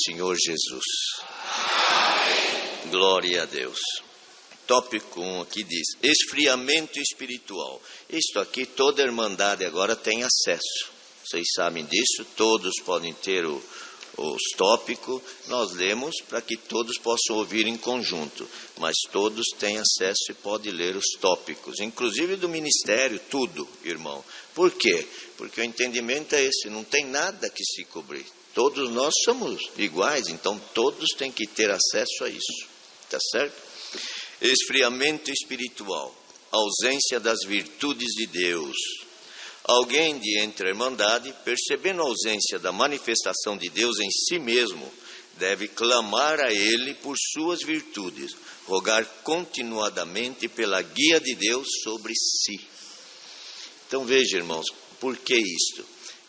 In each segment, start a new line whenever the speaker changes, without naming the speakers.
Senhor Jesus. Amém. Glória a Deus. Tópico 1 aqui diz, esfriamento espiritual. Isto aqui toda irmandade agora tem acesso. Vocês sabem disso, todos podem ter os tópicos. Nós lemos para que todos possam ouvir em conjunto. Mas todos têm acesso e podem ler os tópicos. Inclusive do ministério, tudo, irmão. Por quê? Porque o entendimento é esse, não tem nada que se cobrir. Todos nós somos iguais, então todos têm que ter acesso a isso. Tá certo? Esfriamento espiritual, ausência das virtudes de Deus. Alguém de entre a irmandade, percebendo a ausência da manifestação de Deus em si mesmo, deve clamar a Ele por suas virtudes, rogar continuadamente pela guia de Deus sobre si. Então veja, irmãos, por que isto?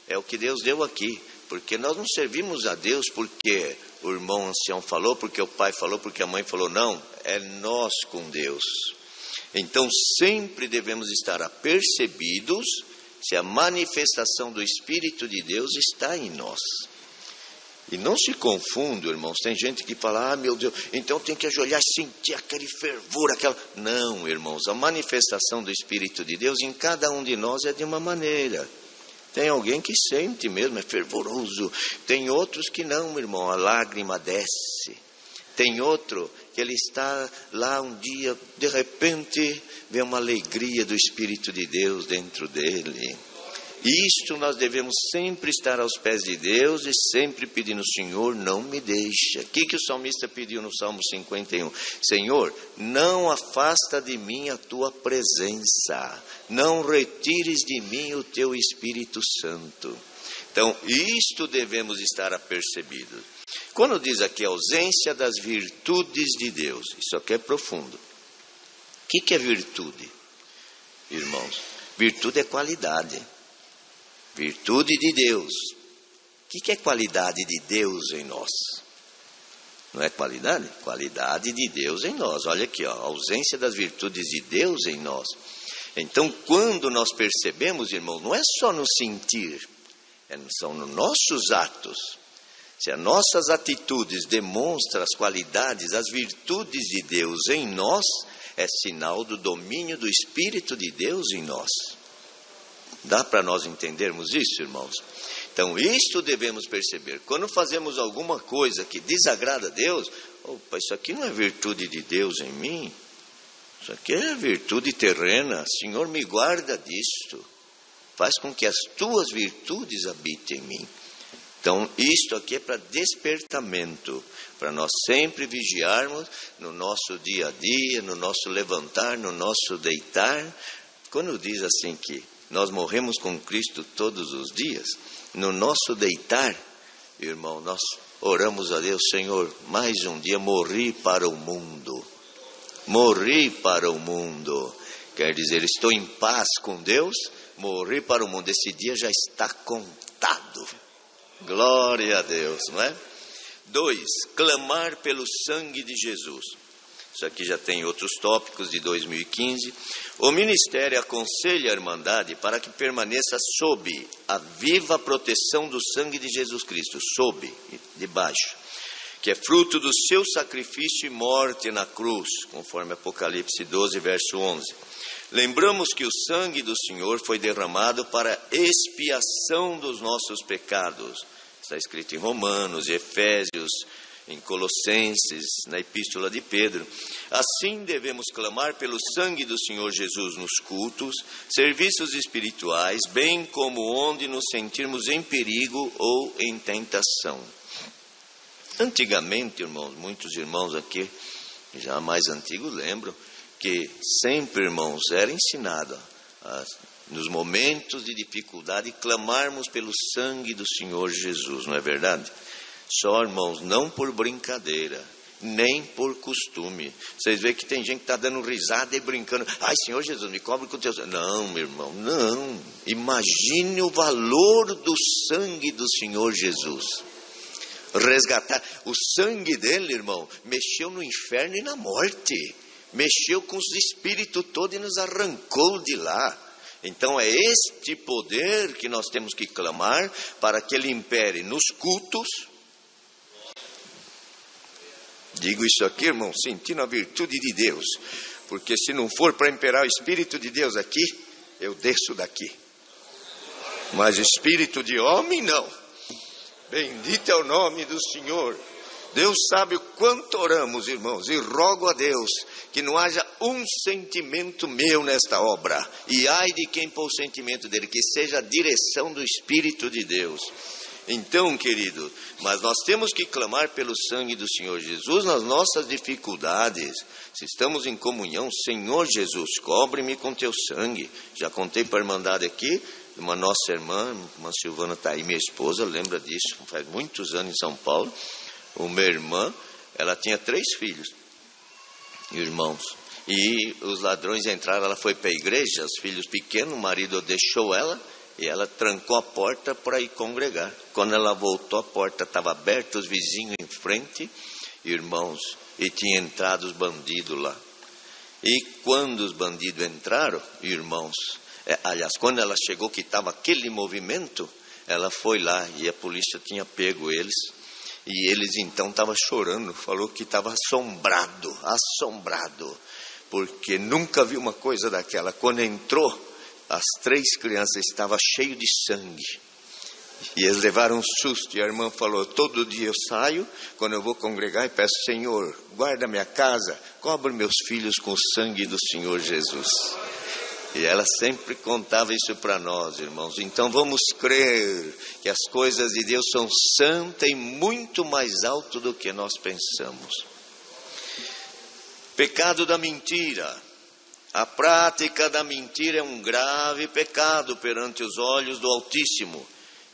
É o que Deus deu aqui, porque nós não servimos a Deus porque o irmão ancião falou, porque o pai falou, porque a mãe falou, não, é nós com Deus. Então sempre devemos estar apercebidos se a manifestação do Espírito de Deus está em nós. E não se confunda, irmãos, tem gente que fala, meu Deus, então tem que ajoelhar e sentir aquele fervor, aquela... Não, irmãos, a manifestação do Espírito de Deus em cada um de nós é de uma maneira. Tem alguém que sente mesmo, é fervoroso. Tem outros que não, irmão, a lágrima desce. Tem outro que ele está lá um dia, de repente, vê uma alegria do Espírito de Deus dentro dele. Isto nós devemos sempre estar aos pés de Deus e sempre pedindo, Senhor, não me deixa. O que o salmista pediu no Salmo 51? Senhor, não afasta de mim a tua presença, não retires de mim o teu Espírito Santo. Então, isto devemos estar apercebidos. Quando diz aqui ausência das virtudes de Deus, isso aqui é profundo. O que é virtude, irmãos? Virtude é qualidade. Virtude de Deus. O que é qualidade de Deus em nós? Não é qualidade? Qualidade de Deus em nós. Olha aqui, ó, a ausência das virtudes de Deus em nós. Então, quando nós percebemos, irmãos, não é só no sentir, são nos nossos atos. Se as nossas atitudes demonstram as qualidades, as virtudes de Deus em nós, é sinal do domínio do Espírito de Deus em nós. Dá para nós entendermos isso, irmãos? Então, isto devemos perceber. Quando fazemos alguma coisa que desagrada a Deus, opa, isso aqui não é virtude de Deus em mim. Isso aqui é virtude terrena. Senhor, me guarda disto. Faz com que as tuas virtudes habitem em mim. Então, isto aqui é para despertamento, para nós sempre vigiarmos no nosso dia a dia, no nosso levantar, no nosso deitar. Quando diz assim que nós morremos com Cristo todos os dias, no nosso deitar, irmão, nós oramos a Deus, Senhor, mais um dia morri para o mundo. Morri para o mundo. Quer dizer, estou em paz com Deus, morri para o mundo. Esse dia já está contado. Glória a Deus, não é? 2, clamar pelo sangue de Jesus. Isso aqui já tem outros tópicos de 2015. O ministério aconselha a irmandade para que permaneça sob a viva proteção do sangue de Jesus Cristo, sob, debaixo, que é fruto do seu sacrifício e morte na cruz, conforme Apocalipse 12, verso 11. Lembramos que o sangue do Senhor foi derramado para expiação dos nossos pecados. Está escrito em Romanos, Efésios, em Colossenses, na Epístola de Pedro. Assim devemos clamar pelo sangue do Senhor Jesus nos cultos, serviços espirituais, bem como onde nos sentirmos em perigo ou em tentação. Antigamente, irmãos, muitos irmãos aqui, já mais antigos, lembram que sempre, irmãos, era ensinado nos momentos de dificuldade clamarmos pelo sangue do Senhor Jesus, não é verdade? Só, irmãos, não por brincadeira, nem por costume. Vocês veem que tem gente que está dando risada e brincando. Ai, Senhor Jesus, me cobre com o teu sangue. Não, meu irmão, não. Imagine o valor do sangue do Senhor Jesus. Resgatar. O sangue dele, irmão, mexeu no inferno e na morte. Mexeu com os espíritos todos e nos arrancou de lá. Então é este poder que nós temos que clamar para que ele impere nos cultos, Digo isso aqui, irmão, sentindo a virtude de Deus, porque se não for para imperar o Espírito de Deus aqui, eu desço daqui. Mas espírito de homem, não. Bendito é o nome do Senhor. Deus sabe o quanto oramos, irmãos, e rogo a Deus que não haja um sentimento meu nesta obra. E ai de quem pôr o sentimento dele, que seja a direção do Espírito de Deus. Então, querido, mas nós temos que clamar pelo sangue do Senhor Jesus nas nossas dificuldades. Se estamos em comunhão, Senhor Jesus, cobre-me com teu sangue. Já contei para a irmandade aqui, uma nossa irmã Silvana está aí, minha esposa, lembra disso, faz muitos anos em São Paulo. Uma irmã, ela tinha 3 filhos, irmãos, e os ladrões entraram, ela foi para a igreja, os filhos pequenos, o marido deixou ela, e ela trancou a porta para ir congregar. Quando ela voltou, a porta estava aberta, os vizinhos em frente, irmãos, e tinha entrado os bandidos lá. E quando os bandidos entraram, irmãos, aliás, quando ela chegou que estava aquele movimento, ela foi lá e a polícia tinha pego eles. E eles então estavam chorando, falou que estava assombrado, porque nunca viu uma coisa daquela. Quando entrou, as 3 crianças estavam cheias de sangue. E eles levaram um susto, e a irmã falou, todo dia eu saio, quando eu vou congregar, e peço, Senhor, guarda minha casa, cobre meus filhos com o sangue do Senhor Jesus. E ela sempre contava isso para nós, irmãos. Então vamos crer que as coisas de Deus são santas e muito mais alto do que nós pensamos. Pecado da mentira. A prática da mentira é um grave pecado perante os olhos do Altíssimo,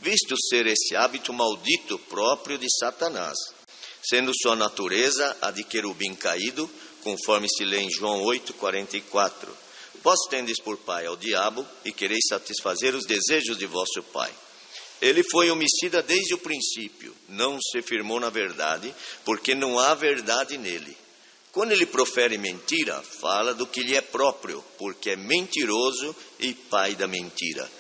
visto ser esse hábito maldito próprio de Satanás, sendo sua natureza a de querubim caído, conforme se lê em João 8,44. Vós tendes por pai ao diabo e quereis satisfazer os desejos de vosso pai. Ele foi homicida desde o princípio, não se firmou na verdade, porque não há verdade nele. Quando ele profere mentira, fala do que lhe é próprio, porque é mentiroso e pai da mentira.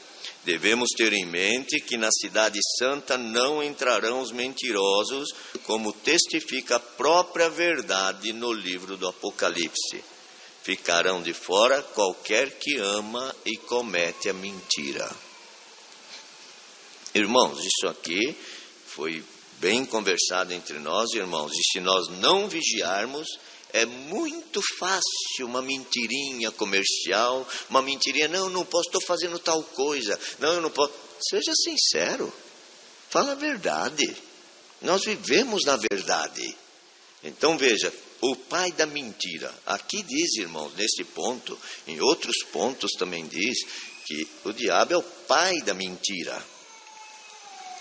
Devemos ter em mente que na cidade santa não entrarão os mentirosos, como testifica a própria verdade no livro do Apocalipse. Ficarão de fora qualquer que ama e comete a mentira. Irmãos, isso aqui foi bem conversado entre nós, irmãos. E se nós não vigiarmos, é muito fácil uma mentirinha comercial, uma mentirinha, não posso, estou fazendo tal coisa. Não, eu não posso. Seja sincero, fala a verdade. Nós vivemos na verdade. Então veja, o pai da mentira. Aqui diz, irmãos, nesse ponto, em outros pontos também diz, que o diabo é o pai da mentira.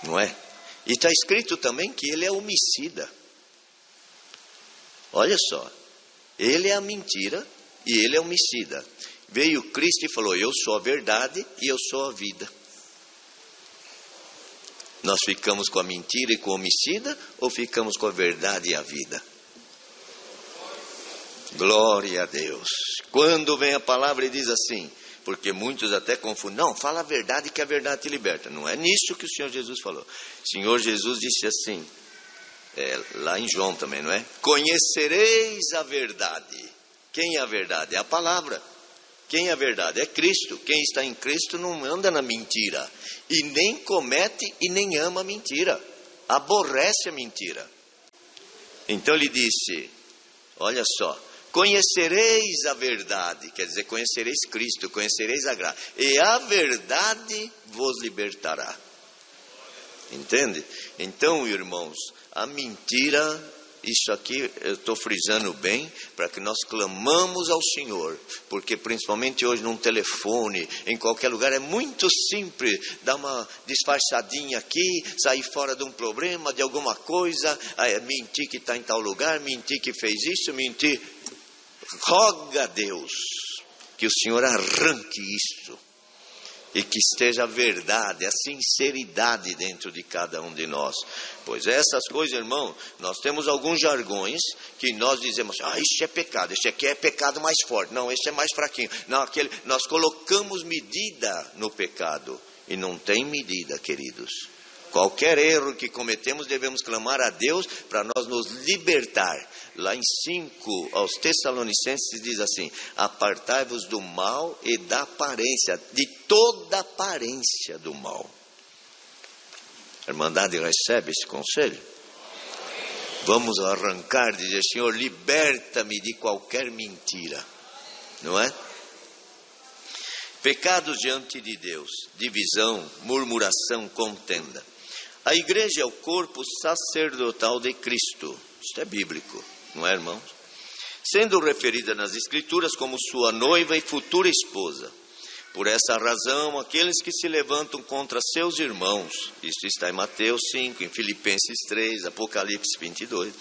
Não é? E está escrito também que ele é homicida. Olha só, ele é a mentira e ele é homicida. Veio Cristo e falou, eu sou a verdade e eu sou a vida. Nós ficamos com a mentira e com o homicida ou ficamos com a verdade e a vida? Glória a Deus. Quando vem a palavra e diz assim, porque muitos até confundem, não, fala a verdade que a verdade te liberta. Não é nisso que o Senhor Jesus falou. O Senhor Jesus disse assim, lá em João também, não é? Conhecereis a verdade. Quem é a verdade? É a palavra. Quem é a verdade? É Cristo. Quem está em Cristo não anda na mentira. E nem comete e nem ama a mentira. Aborrece a mentira. Então ele disse, olha só, conhecereis a verdade, quer dizer, conhecereis Cristo, conhecereis a graça, e a verdade vos libertará. Entende? Então, irmãos, a mentira, isso aqui eu estou frisando bem, para que nós clamamos ao Senhor, porque principalmente hoje num telefone, em qualquer lugar, é muito simples dar uma disfarçadinha aqui, sair fora de um problema, de alguma coisa, mentir que está em tal lugar, mentir que fez isso, mentir. Roga a Deus que o Senhor arranque isso e que esteja a verdade, a sinceridade dentro de cada um de nós. Pois essas coisas, irmão, nós temos alguns jargões que nós dizemos, isso é pecado, esse aqui é pecado mais forte, não, esse é mais fraquinho. Não, aquele, nós colocamos medida no pecado e não tem medida, queridos. Qualquer erro que cometemos, devemos clamar a Deus para nós nos libertar. Lá em 5 aos Tessalonicenses diz assim: apartai-vos do mal e da aparência, de toda aparência do mal. A Irmandade recebe esse conselho? Vamos arrancar, dizer: Senhor, liberta-me de qualquer mentira, não é? Pecados diante de Deus, divisão, murmuração, contenda. A igreja é o corpo sacerdotal de Cristo. Isto é bíblico, não é, irmãos? Sendo referida nas Escrituras como sua noiva e futura esposa. Por essa razão, aqueles que se levantam contra seus irmãos, isto está em Mateus 5, em Filipenses 3, Apocalipse 22,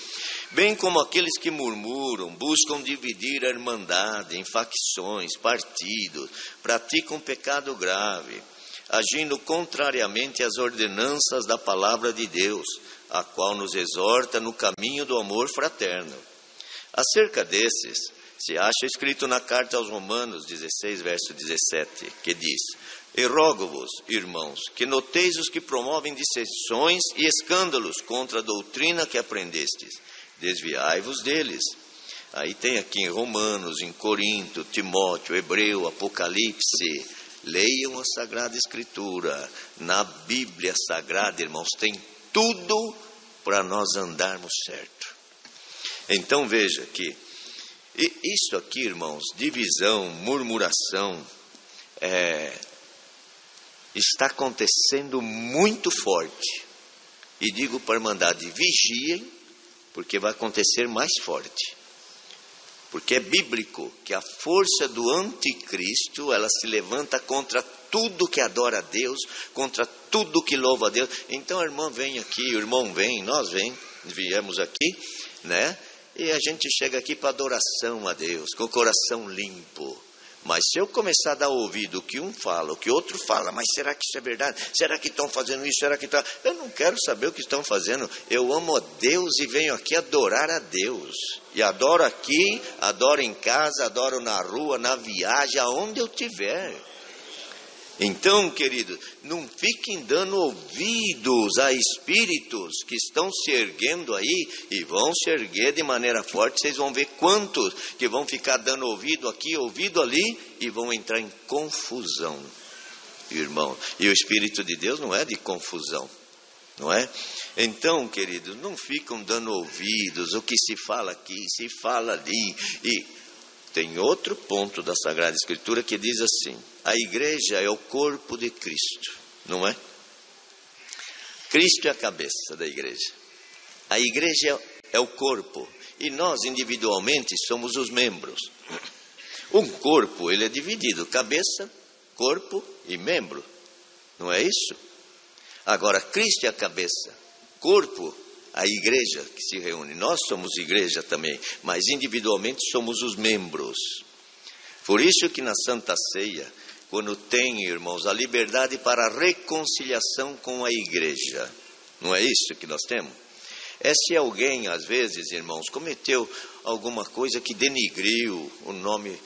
bem como aqueles que murmuram, buscam dividir a irmandade em facções, partidos, praticam pecado grave, agindo contrariamente às ordenanças da palavra de Deus, a qual nos exorta no caminho do amor fraterno. Acerca desses, se acha escrito na carta aos Romanos 16, verso 17, que diz: e rogo-vos, irmãos, que noteis os que promovem dissensões e escândalos contra a doutrina que aprendestes. Desviai-vos deles. Aí tem aqui em Romanos, em Corinto, Timóteo, Hebreu, Apocalipse. Leiam a Sagrada Escritura. Na Bíblia Sagrada, irmãos, tem tudo para nós andarmos certo. Então veja que isto aqui, irmãos, divisão, murmuração, está acontecendo muito forte. E digo para a Irmandade: vigiem, porque vai acontecer mais forte. Porque é bíblico que a força do anticristo, ela se levanta contra tudo que adora a Deus, contra tudo que louva a Deus. Então a irmã vem aqui, o irmão vem, nós viemos aqui, né? E a gente chega aqui para adoração a Deus, com o coração limpo. Mas se eu começar a dar ouvido o que um fala, o que outro fala, mas será que isso é verdade? Será que estão fazendo isso? Será que estão... Eu não quero saber o que estão fazendo. Eu amo a Deus e venho aqui adorar a Deus. E adoro aqui, adoro em casa, adoro na rua, na viagem, aonde eu estiver. Então, querido, não fiquem dando ouvidos a espíritos que estão se erguendo aí e vão se erguer de maneira forte. Vocês vão ver quantos que vão ficar dando ouvido aqui, ouvido ali e vão entrar em confusão, irmão. E o Espírito de Deus não é de confusão, não é? Então, queridos, não ficam dando ouvidos o que se fala aqui, se fala ali. E tem outro ponto da Sagrada Escritura que diz assim: a igreja é o corpo de Cristo, não é? Cristo é a cabeça da igreja. A igreja é o corpo e nós individualmente somos os membros. Um corpo, ele é dividido: cabeça, corpo e membro, não é isso? Agora, Cristo é a cabeça, corpo, a igreja que se reúne. Nós somos igreja também, mas individualmente somos os membros. Por isso que na Santa Ceia, quando tem, irmãos, a liberdade para a reconciliação com a igreja, não é isso que nós temos? É se alguém, às vezes, irmãos, cometeu alguma coisa que denigriu o nome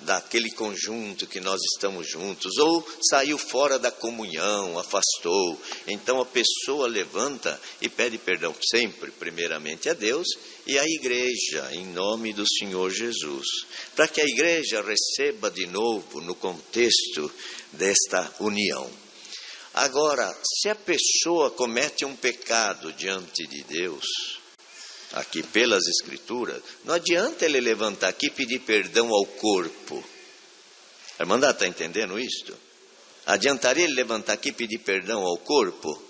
daquele conjunto que nós estamos juntos, ou saiu fora da comunhão, afastou. Então a pessoa levanta e pede perdão sempre, primeiramente a Deus e à igreja, em nome do Senhor Jesus, para que a igreja receba de novo no contexto desta união. Agora, se a pessoa comete um pecado diante de Deus, aqui pelas Escrituras, não adianta ele levantar aqui e pedir perdão ao corpo. A irmã está entendendo isto? Adiantaria ele levantar aqui e pedir perdão ao corpo?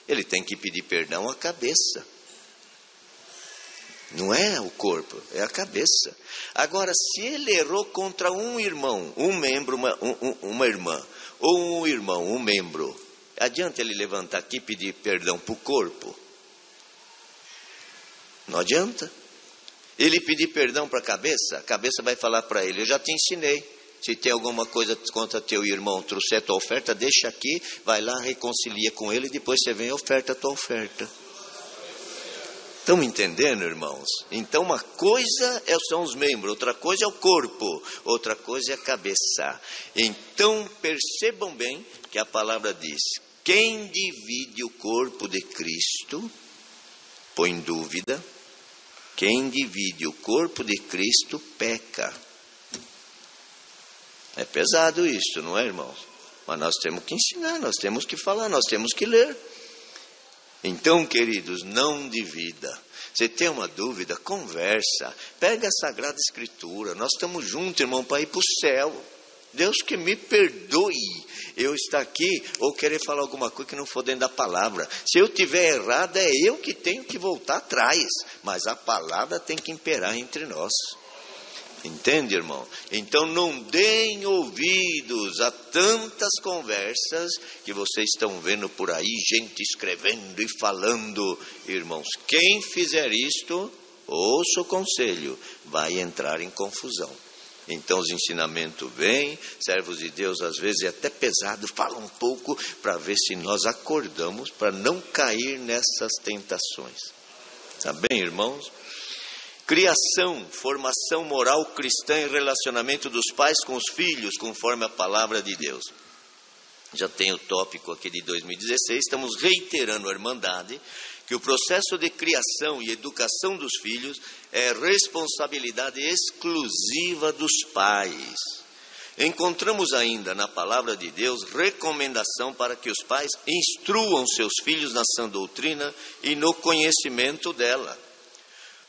Ele tem que pedir perdão à cabeça. Não é o corpo, é a cabeça. Agora, se ele errou contra um irmão, um membro, uma irmã, ou um irmão, um membro, adianta ele levantar aqui e pedir perdão para o corpo? Não adianta. Ele pedir perdão para a cabeça vai falar para ele: eu já te ensinei. Se tem alguma coisa contra teu irmão, trouxer tua oferta, deixa aqui, vai lá, reconcilia com ele, depois você vem e oferta a tua oferta. Estão entendendo, irmãos? Então uma coisa são os membros, outra coisa é o corpo, outra coisa é a cabeça. Então percebam bem que a palavra diz: quem divide o corpo de Cristo, põe dúvida, quem divide o corpo de Cristo peca. É pesado isso, não é, irmãos? Mas nós temos que ensinar, nós temos que falar, nós temos que ler. Então, queridos, não divida. Você tem uma dúvida, conversa, pega a Sagrada Escritura, nós estamos juntos, irmão, para ir para o céu. Deus que me perdoe eu estar aqui ou querer falar alguma coisa que não for dentro da palavra. Se eu tiver errado, é eu que tenho que voltar atrás, mas a palavra tem que imperar entre nós. Entende, irmão? Então não deem ouvidos a tantas conversas que vocês estão vendo por aí, gente escrevendo e falando. Irmãos, quem fizer isto, ouça o conselho, vai entrar em confusão. Então os ensinamentos vêm, servos de Deus às vezes é até pesado, fala um pouco para ver se nós acordamos, para não cair nessas tentações. Tá bem, irmãos? Criação, formação moral cristã e relacionamento dos pais com os filhos, conforme a palavra de Deus. Já tem o tópico aqui de 2016, estamos reiterando a Irmandade, que o processo de criação e educação dos filhos é responsabilidade exclusiva dos pais. Encontramos ainda na palavra de Deus recomendação para que os pais instruam seus filhos na sã doutrina e no conhecimento dela.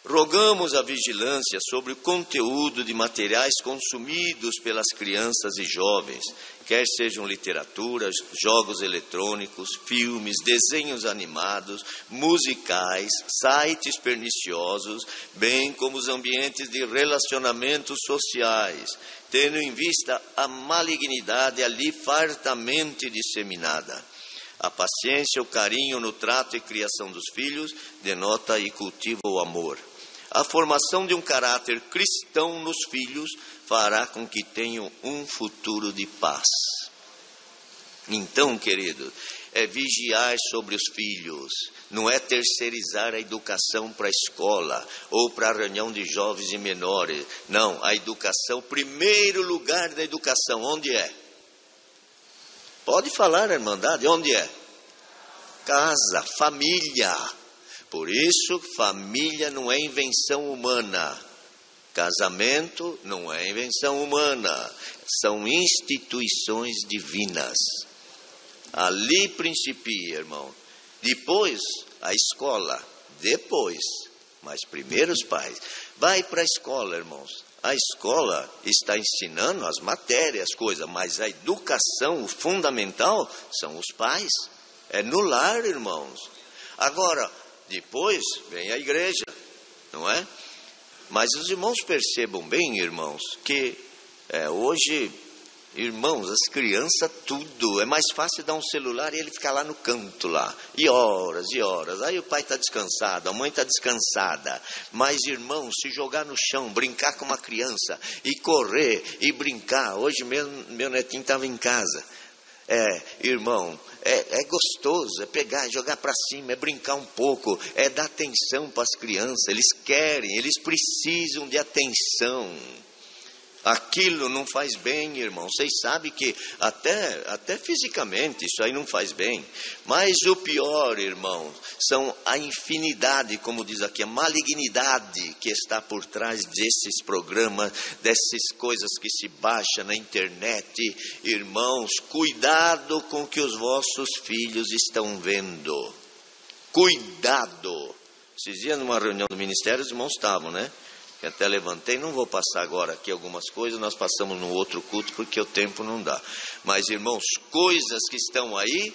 Rogamos a vigilância sobre o conteúdo de materiais consumidos pelas crianças e jovens, quer sejam literatura, jogos eletrônicos, filmes, desenhos animados, musicais, sites perniciosos, bem como os ambientes de relacionamentos sociais, tendo em vista a malignidade ali fartamente disseminada. A paciência, o carinho no trato e criação dos filhos denota e cultiva o amor. A formação de um caráter cristão nos filhos fará com que tenham um futuro de paz. Então, querido, é vigiar sobre os filhos, não é terceirizar a educação para a escola ou para a reunião de jovens e menores. Não, a educação, o primeiro lugar da educação, onde é? Pode falar, Irmandade, onde é? Casa, família. Por isso, família não é invenção humana. Casamento não é invenção humana. São instituições divinas. Ali principia, irmão. Depois, a escola. Depois, mas primeiro os pais. Vai para a escola, irmãos. A escola está ensinando as matérias, coisas, mas a educação, o fundamental, são os pais. É no lar, irmãos. Agora, depois vem a igreja, não é? Mas os irmãos percebam bem, irmãos, que hoje, irmãos, as crianças tudo, é mais fácil dar um celular e ele ficar lá no canto lá, e horas, aí o pai está descansado, a mãe está descansada, mas irmãos, se jogar no chão, brincar com uma criança, e correr, e brincar, hoje mesmo meu netinho estava em casa, irmão, é gostoso, é pegar, jogar para cima, é brincar um pouco, é dar atenção para as crianças, eles querem, eles precisam de atenção. Aquilo não faz bem, irmão. Vocês sabem que até fisicamente isso aí não faz bem. Mas o pior, irmão, são a infinidade, como diz aqui, a malignidade que está por trás desses programas, dessas coisas que se baixam na internet. Irmãos, cuidado com o que os vossos filhos estão vendo. Cuidado. Esses dias numa reunião do ministério, os irmãos estavam, né? Que até levantei, não vou passar agora aqui algumas coisas, nós passamos no outro culto porque o tempo não dá. Mas, irmãos, coisas que estão aí,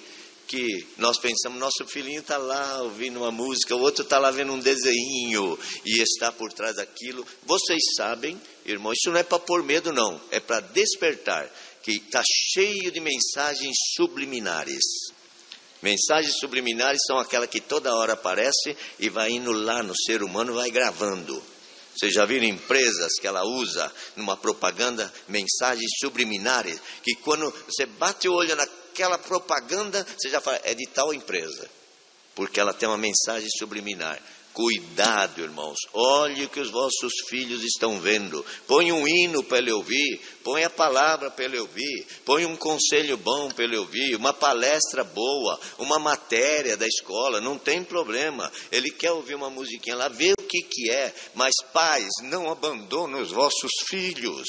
que nós pensamos, nosso filhinho está lá ouvindo uma música, o outro está lá vendo um desenho e está por trás daquilo. Vocês sabem, irmãos, isso não é para pôr medo não, é para despertar, que está cheio de mensagens subliminares. Mensagens subliminares são aquelas que toda hora aparecem e vai indo lá no ser humano, vai gravando. Vocês já viram empresas que ela usa numa propaganda, mensagens subliminares, que quando você bate o olho naquela propaganda, você já fala, é de tal empresa, porque ela tem uma mensagem subliminar. Cuidado, irmãos, olhe o que os vossos filhos estão vendo. Põe um hino para ele ouvir, põe a palavra para ele ouvir, põe um conselho bom para ele ouvir, uma palestra boa, uma matéria da escola, não tem problema. Ele quer ouvir uma musiquinha lá, vê o que é. Mas pais, não abandonem os vossos filhos.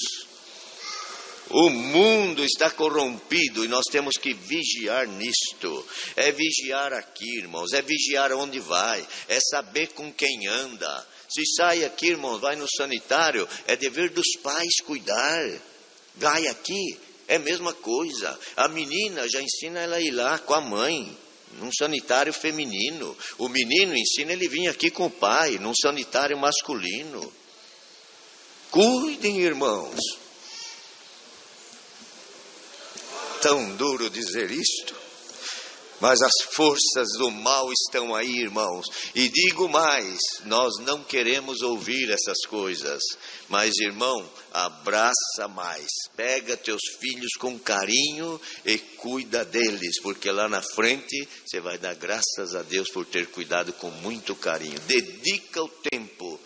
O mundo está corrompido e nós temos que vigiar nisto. É vigiar aqui, irmãos, é vigiar onde vai, é saber com quem anda. Se sai aqui, irmãos, vai no sanitário, é dever dos pais cuidar. Vai aqui, é a mesma coisa. A menina já ensina ela a ir lá com a mãe, num sanitário feminino. O menino ensina ele vir aqui com o pai, num sanitário masculino. Cuidem, irmãos. Tão duro dizer isto, mas as forças do mal estão aí, irmãos. E digo mais, nós não queremos ouvir essas coisas. Mas, irmão, abraça mais. Pega teus filhos com carinho e cuida deles, porque lá na frente você vai dar graças a Deus por ter cuidado com muito carinho. Dedica o tempo.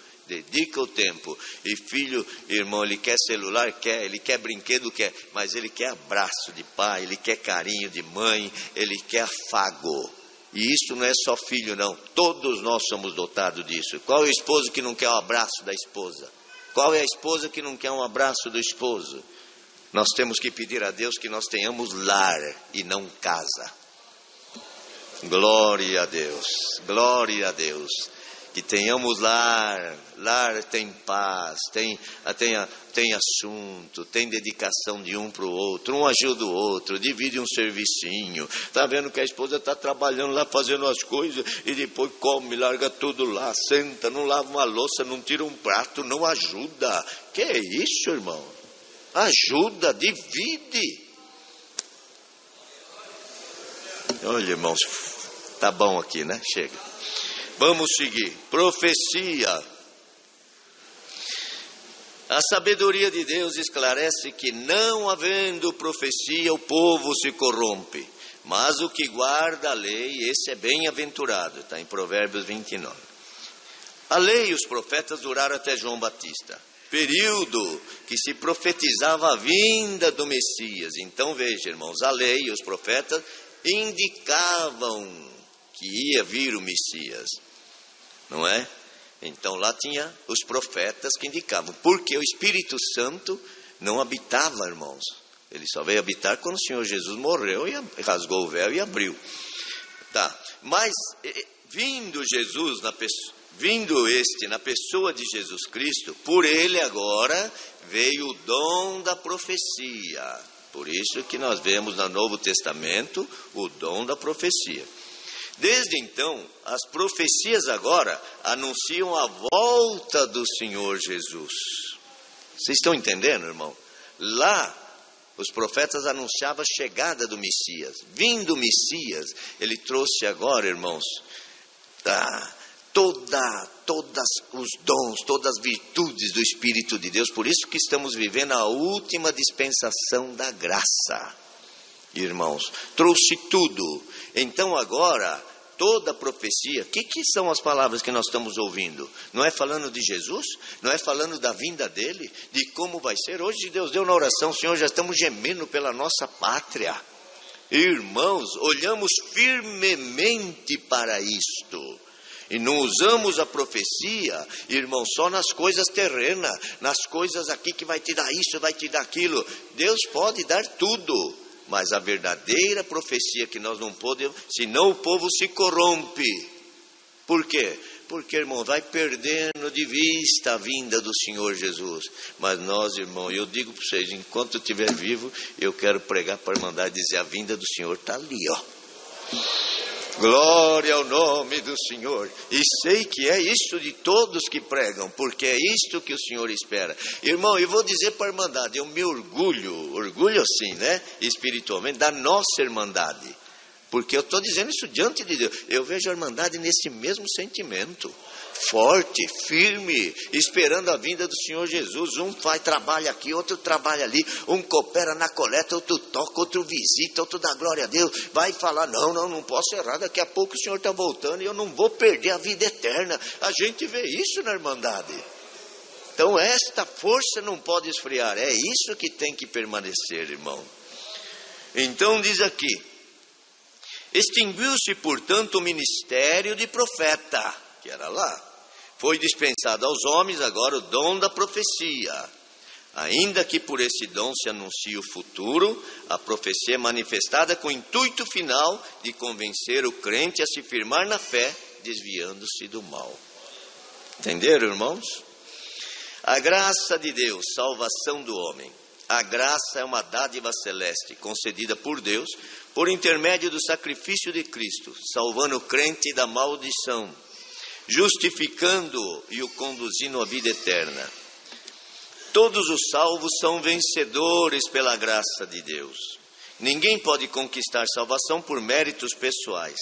E filho, irmão, ele quer celular? Quer. Ele quer brinquedo? Quer. Mas ele quer abraço de pai, ele quer carinho de mãe, ele quer afago. E isso não é só filho, não. Todos nós somos dotados disso. Qual é o esposo que não quer o abraço da esposa? Qual é a esposa que não quer um abraço do esposo? Nós temos que pedir a Deus que nós tenhamos lar e não casa. Glória a Deus, glória a Deus. Que tenhamos lar tem paz, tem assunto, tem dedicação de um para o outro, um ajuda o outro, divide um servicinho. Está vendo que a esposa está trabalhando lá, fazendo as coisas, e depois come, larga tudo lá, senta, não lava uma louça, não tira um prato, não ajuda. Que é isso, irmão? Ajuda, divide. Olha, irmãos, tá bom aqui, né? Chega. Vamos seguir. Profecia. A sabedoria de Deus esclarece que, não havendo profecia, o povo se corrompe. Mas o que guarda a lei, esse é bem-aventurado. Está em Provérbios 29. A lei e os profetas duraram até João Batista, período que se profetizava a vinda do Messias. Então veja, irmãos, a lei e os profetas indicavam que ia vir o Messias. Não é? Então lá tinha os profetas que indicavam. Porque o Espírito Santo não habitava, irmãos. Ele só veio habitar quando o Senhor Jesus morreu e rasgou o véu e abriu. Tá. Mas vindo na pessoa de Jesus Cristo, por ele agora veio o dom da profecia. Por isso que nós vemos no Novo Testamento o dom da profecia. Desde então, as profecias agora anunciam a volta do Senhor Jesus. Vocês estão entendendo, irmão? Lá, os profetas anunciavam a chegada do Messias. Vindo o Messias, ele trouxe agora, irmãos, todos os dons, todas as virtudes do Espírito de Deus. Por isso que estamos vivendo a última dispensação da graça. Irmãos, trouxe tudo. Então agora, toda a profecia, o que são as palavras que nós estamos ouvindo? Não é falando de Jesus? Não é falando da vinda dele? De como vai ser? Hoje Deus deu na oração, Senhor, já estamos gemendo pela nossa pátria. Irmãos, olhamos firmemente para isto. E não usamos a profecia, irmão, só nas coisas terrenas, nas coisas aqui que vai te dar isso, vai te dar aquilo. Deus pode dar tudo, mas a verdadeira profecia que nós não podemos, senão o povo se corrompe. Por quê? Porque, irmão, vai perdendo de vista a vinda do Senhor Jesus. Mas nós, irmão, eu digo para vocês, enquanto eu estiver vivo, eu quero pregar para a Irmandade e dizer, a vinda do Senhor está ali, ó. Glória ao nome do Senhor. E sei que é isso de todos que pregam, porque é isto que o Senhor espera. Irmão, eu vou dizer para a Irmandade, eu me orgulho assim, né, espiritualmente, da nossa Irmandade. Porque eu estou dizendo isso diante de Deus. Eu vejo a Irmandade nesse mesmo sentimento. forte, firme, esperando a vinda do Senhor Jesus. Um trabalha aqui, outro trabalha ali, um coopera na coleta, outro toca, outro visita, outro dá glória a Deus, vai falar, não posso errar, daqui a pouco o Senhor está voltando e eu não vou perder a vida eterna. A gente vê isso na Irmandade. Então esta força não pode esfriar, é isso que tem que permanecer, irmão. Então diz aqui, extinguiu-se portanto o ministério de profeta, que era lá. Foi dispensado aos homens agora o dom da profecia. Ainda que por esse dom se anuncie o futuro, a profecia é manifestada com o intuito final de convencer o crente a se firmar na fé, desviando-se do mal. Entenderam, irmãos? A graça de Deus, salvação do homem. A graça é uma dádiva celeste concedida por Deus por intermédio do sacrifício de Cristo, salvando o crente da maldição, justificando e o conduzindo à vida eterna. Todos os salvos são vencedores pela graça de Deus. Ninguém pode conquistar salvação por méritos pessoais.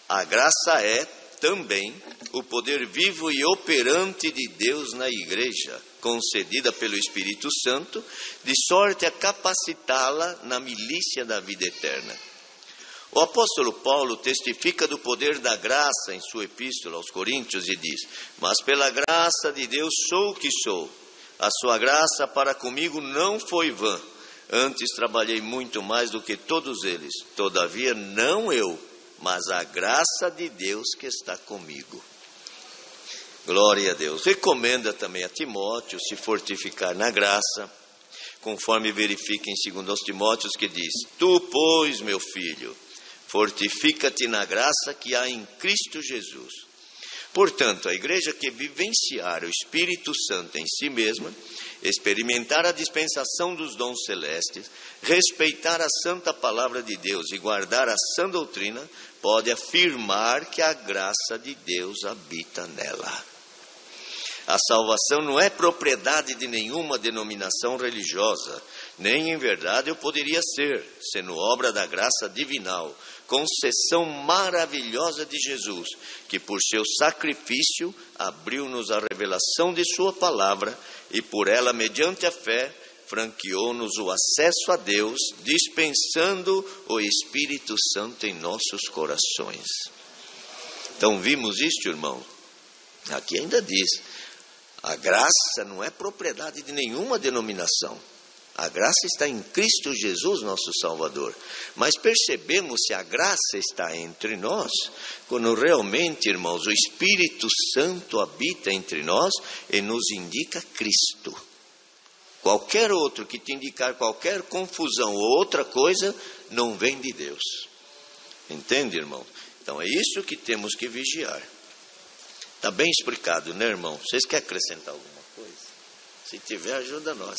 A graça é também o poder vivo e operante de Deus na igreja, concedida pelo Espírito Santo, de sorte a capacitá-la na milícia da vida eterna. O apóstolo Paulo testifica do poder da graça em sua epístola aos Coríntios e diz: mas pela graça de Deus sou o que sou. A sua graça para comigo não foi vã. Antes trabalhei muito mais do que todos eles. Todavia não eu, mas a graça de Deus que está comigo. Glória a Deus. Recomenda também a Timóteo se fortificar na graça, conforme verifica em 2 Timóteos que diz: tu, pois, meu filho, fortifica-te na graça que há em Cristo Jesus. Portanto, a igreja que vivenciar o Espírito Santo em si mesma, experimentar a dispensação dos dons celestes, respeitar a santa palavra de Deus e guardar a sã doutrina, pode afirmar que a graça de Deus habita nela. A salvação não é propriedade de nenhuma denominação religiosa, nem em verdade eu poderia ser, sendo obra da graça divinal, concessão maravilhosa de Jesus, que por seu sacrifício abriu-nos a revelação de sua palavra e por ela, mediante a fé, franqueou-nos o acesso a Deus, dispensando o Espírito Santo em nossos corações. Então vimos isto, irmão? Aqui ainda diz, a graça não é propriedade de nenhuma denominação. A graça está em Cristo Jesus, nosso Salvador. Mas percebemos se a graça está entre nós, quando realmente, irmãos, o Espírito Santo habita entre nós e nos indica Cristo. Qualquer outro que te indicar qualquer confusão ou outra coisa, não vem de Deus. Entende, irmão? Então é isso que temos que vigiar. Está bem explicado, né, irmão? Vocês querem acrescentar alguma coisa? Se tiver, ajuda nós.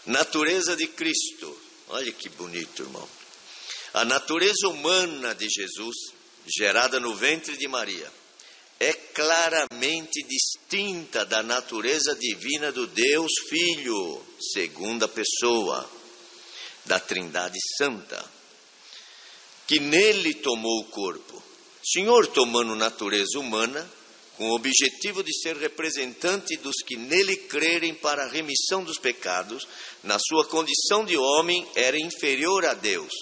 Natureza de Cristo. Olha que bonito, irmão. A natureza humana de Jesus, gerada no ventre de Maria, é claramente distinta da natureza divina do Deus Filho, segunda pessoa da Trindade Santa, que nele tomou o corpo. Senhor, tomando natureza humana, com o objetivo de ser representante dos que nele crerem para a remissão dos pecados, na sua condição de homem era inferior a Deus.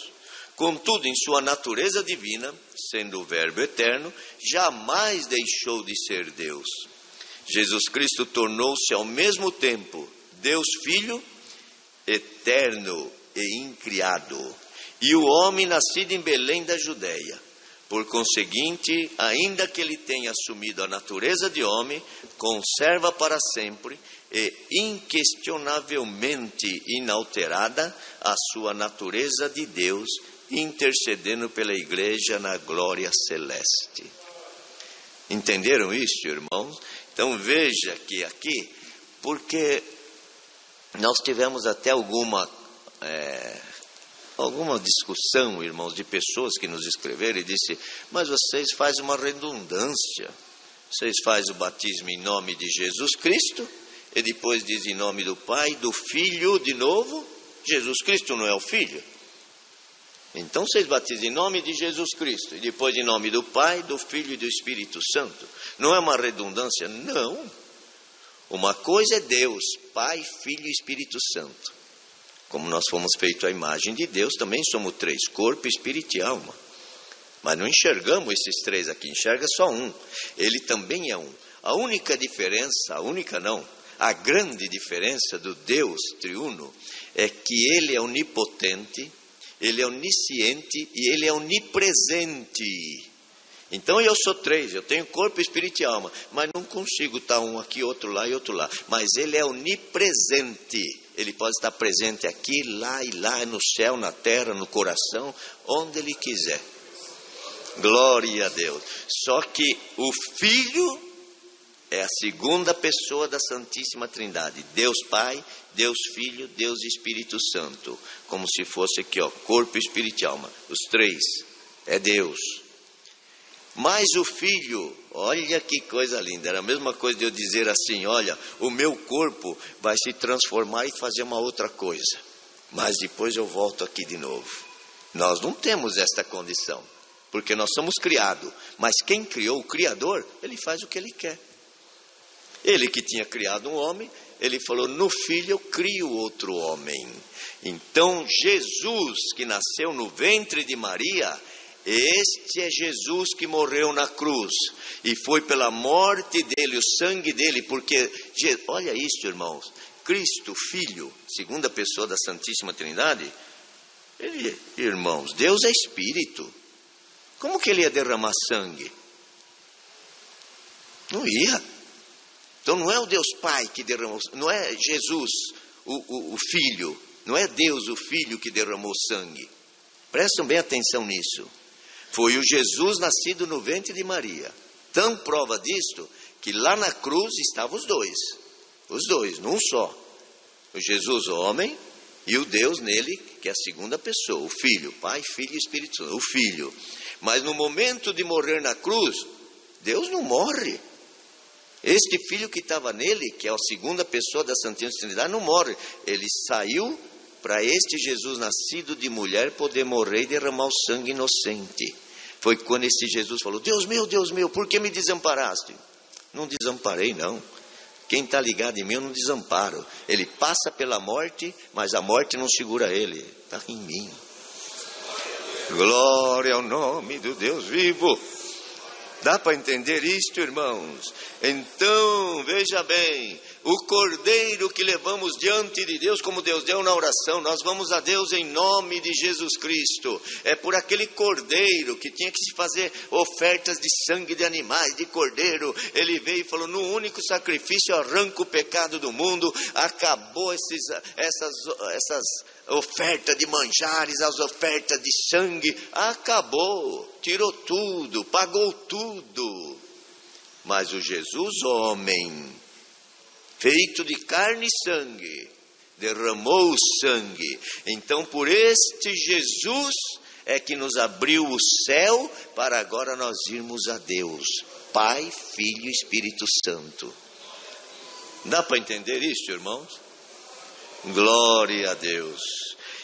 Contudo, em sua natureza divina, sendo o Verbo eterno, jamais deixou de ser Deus. Jesus Cristo tornou-se ao mesmo tempo Deus Filho, eterno e incriado, e o homem nascido em Belém da Judéia. Por conseguinte, ainda que ele tenha assumido a natureza de homem, conserva para sempre e inquestionavelmente inalterada a sua natureza de Deus, intercedendo pela igreja na glória celeste. Entenderam isso, irmãos? Então veja que aqui, porque nós tivemos até alguma discussão, irmãos, de pessoas que nos escreveram e disse, mas vocês fazem uma redundância, vocês fazem o batismo em nome de Jesus Cristo e depois diz em nome do Pai, do Filho de novo. Jesus Cristo não é o Filho? Então vocês batizam em nome de Jesus Cristo, e depois em nome do Pai, do Filho e do Espírito Santo. Não é uma redundância? Não. Uma coisa é Deus, Pai, Filho e Espírito Santo. Como nós fomos feitos à imagem de Deus, também somos três, corpo, espírito e alma. Mas não enxergamos esses três aqui, enxerga só um. Ele também é um. A única diferença, a grande diferença do Deus triuno é que Ele é onipotente, Ele é onisciente e Ele é onipresente. Então eu sou três, eu tenho corpo, espírito e alma, mas não consigo estar um aqui, outro lá e outro lá. Mas Ele é onipresente. Ele pode estar presente aqui, lá e lá, no céu, na terra, no coração, onde Ele quiser. Glória a Deus. Só que o Filho é a segunda pessoa da Santíssima Trindade. Deus Pai, Deus Filho, Deus Espírito Santo. Como se fosse aqui, corpo, espírito e alma. Os três. É Deus. Mas o Filho, olha que coisa linda. Era a mesma coisa de eu dizer assim, olha, o meu corpo vai se transformar e fazer uma outra coisa. Mas depois eu volto aqui de novo. Nós não temos esta condição. Porque nós somos criados. Mas quem criou, o Criador, Ele faz o que Ele quer. Ele que tinha criado um homem, Ele falou, no Filho eu crio outro homem. Então Jesus, que nasceu no ventre de Maria, este é Jesus que morreu na cruz. E foi pela morte dele, o sangue dele, porque, olha isso, irmãos, Cristo, Filho, segunda pessoa da Santíssima Trindade, irmãos, Deus é Espírito. Como que Ele ia derramar sangue? Não ia. Então não é o Deus Pai que derramou, não é Jesus, o Filho, não é Deus o Filho que derramou sangue. Prestem bem atenção nisso. Foi o Jesus nascido no ventre de Maria. Tão prova disto, que lá na cruz estavam os dois, num só. O Jesus homem e o Deus nele, que é a segunda pessoa, o Filho, Pai, Filho e Espírito Santo, o Filho. Mas no momento de morrer na cruz, Deus não morre. Este Filho que estava nele, que é a segunda pessoa da Santíssima Trindade, não morre. Ele saiu para este Jesus nascido de mulher poder morrer e derramar o sangue inocente. Foi quando este Jesus falou, Deus meu, por que me desamparaste? Não desamparei não. Quem está ligado em mim eu não desamparo. Ele passa pela morte, mas a morte não segura ele. Está em mim. Glória ao nome do Deus vivo. Dá para entender isto, irmãos? Então, veja bem, o cordeiro que levamos diante de Deus, como Deus deu na oração, nós vamos a Deus em nome de Jesus Cristo. É por aquele cordeiro que tinha que se fazer ofertas de sangue de animais, de cordeiro. Ele veio e falou, no único sacrifício arranca o pecado do mundo. Acabou essas ofertas de manjares, as ofertas de sangue. Acabou, tirou tudo, pagou tudo. Mas o Jesus homem, feito de carne e sangue, derramou o sangue. Então por este Jesus é que nos abriu o céu para agora nós irmos a Deus, Pai, Filho e Espírito Santo. Dá para entender isso, irmãos? Glória a Deus.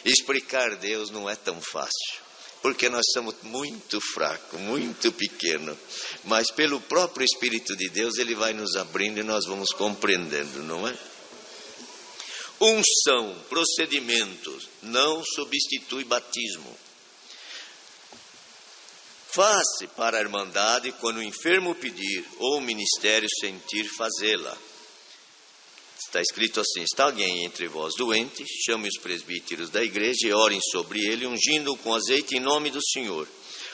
Explicar Deus não é tão fácil, porque nós somos muito fracos, muito pequenos. Mas pelo próprio Espírito de Deus, Ele vai nos abrindo e nós vamos compreendendo, não é? Unção, procedimentos, não substitui batismo. Faz-se para a irmandade quando o enfermo pedir ou o ministério sentir fazê-la. Está escrito assim, está alguém entre vós doente, chame os presbíteros da igreja e orem sobre ele, ungindo-o com azeite em nome do Senhor.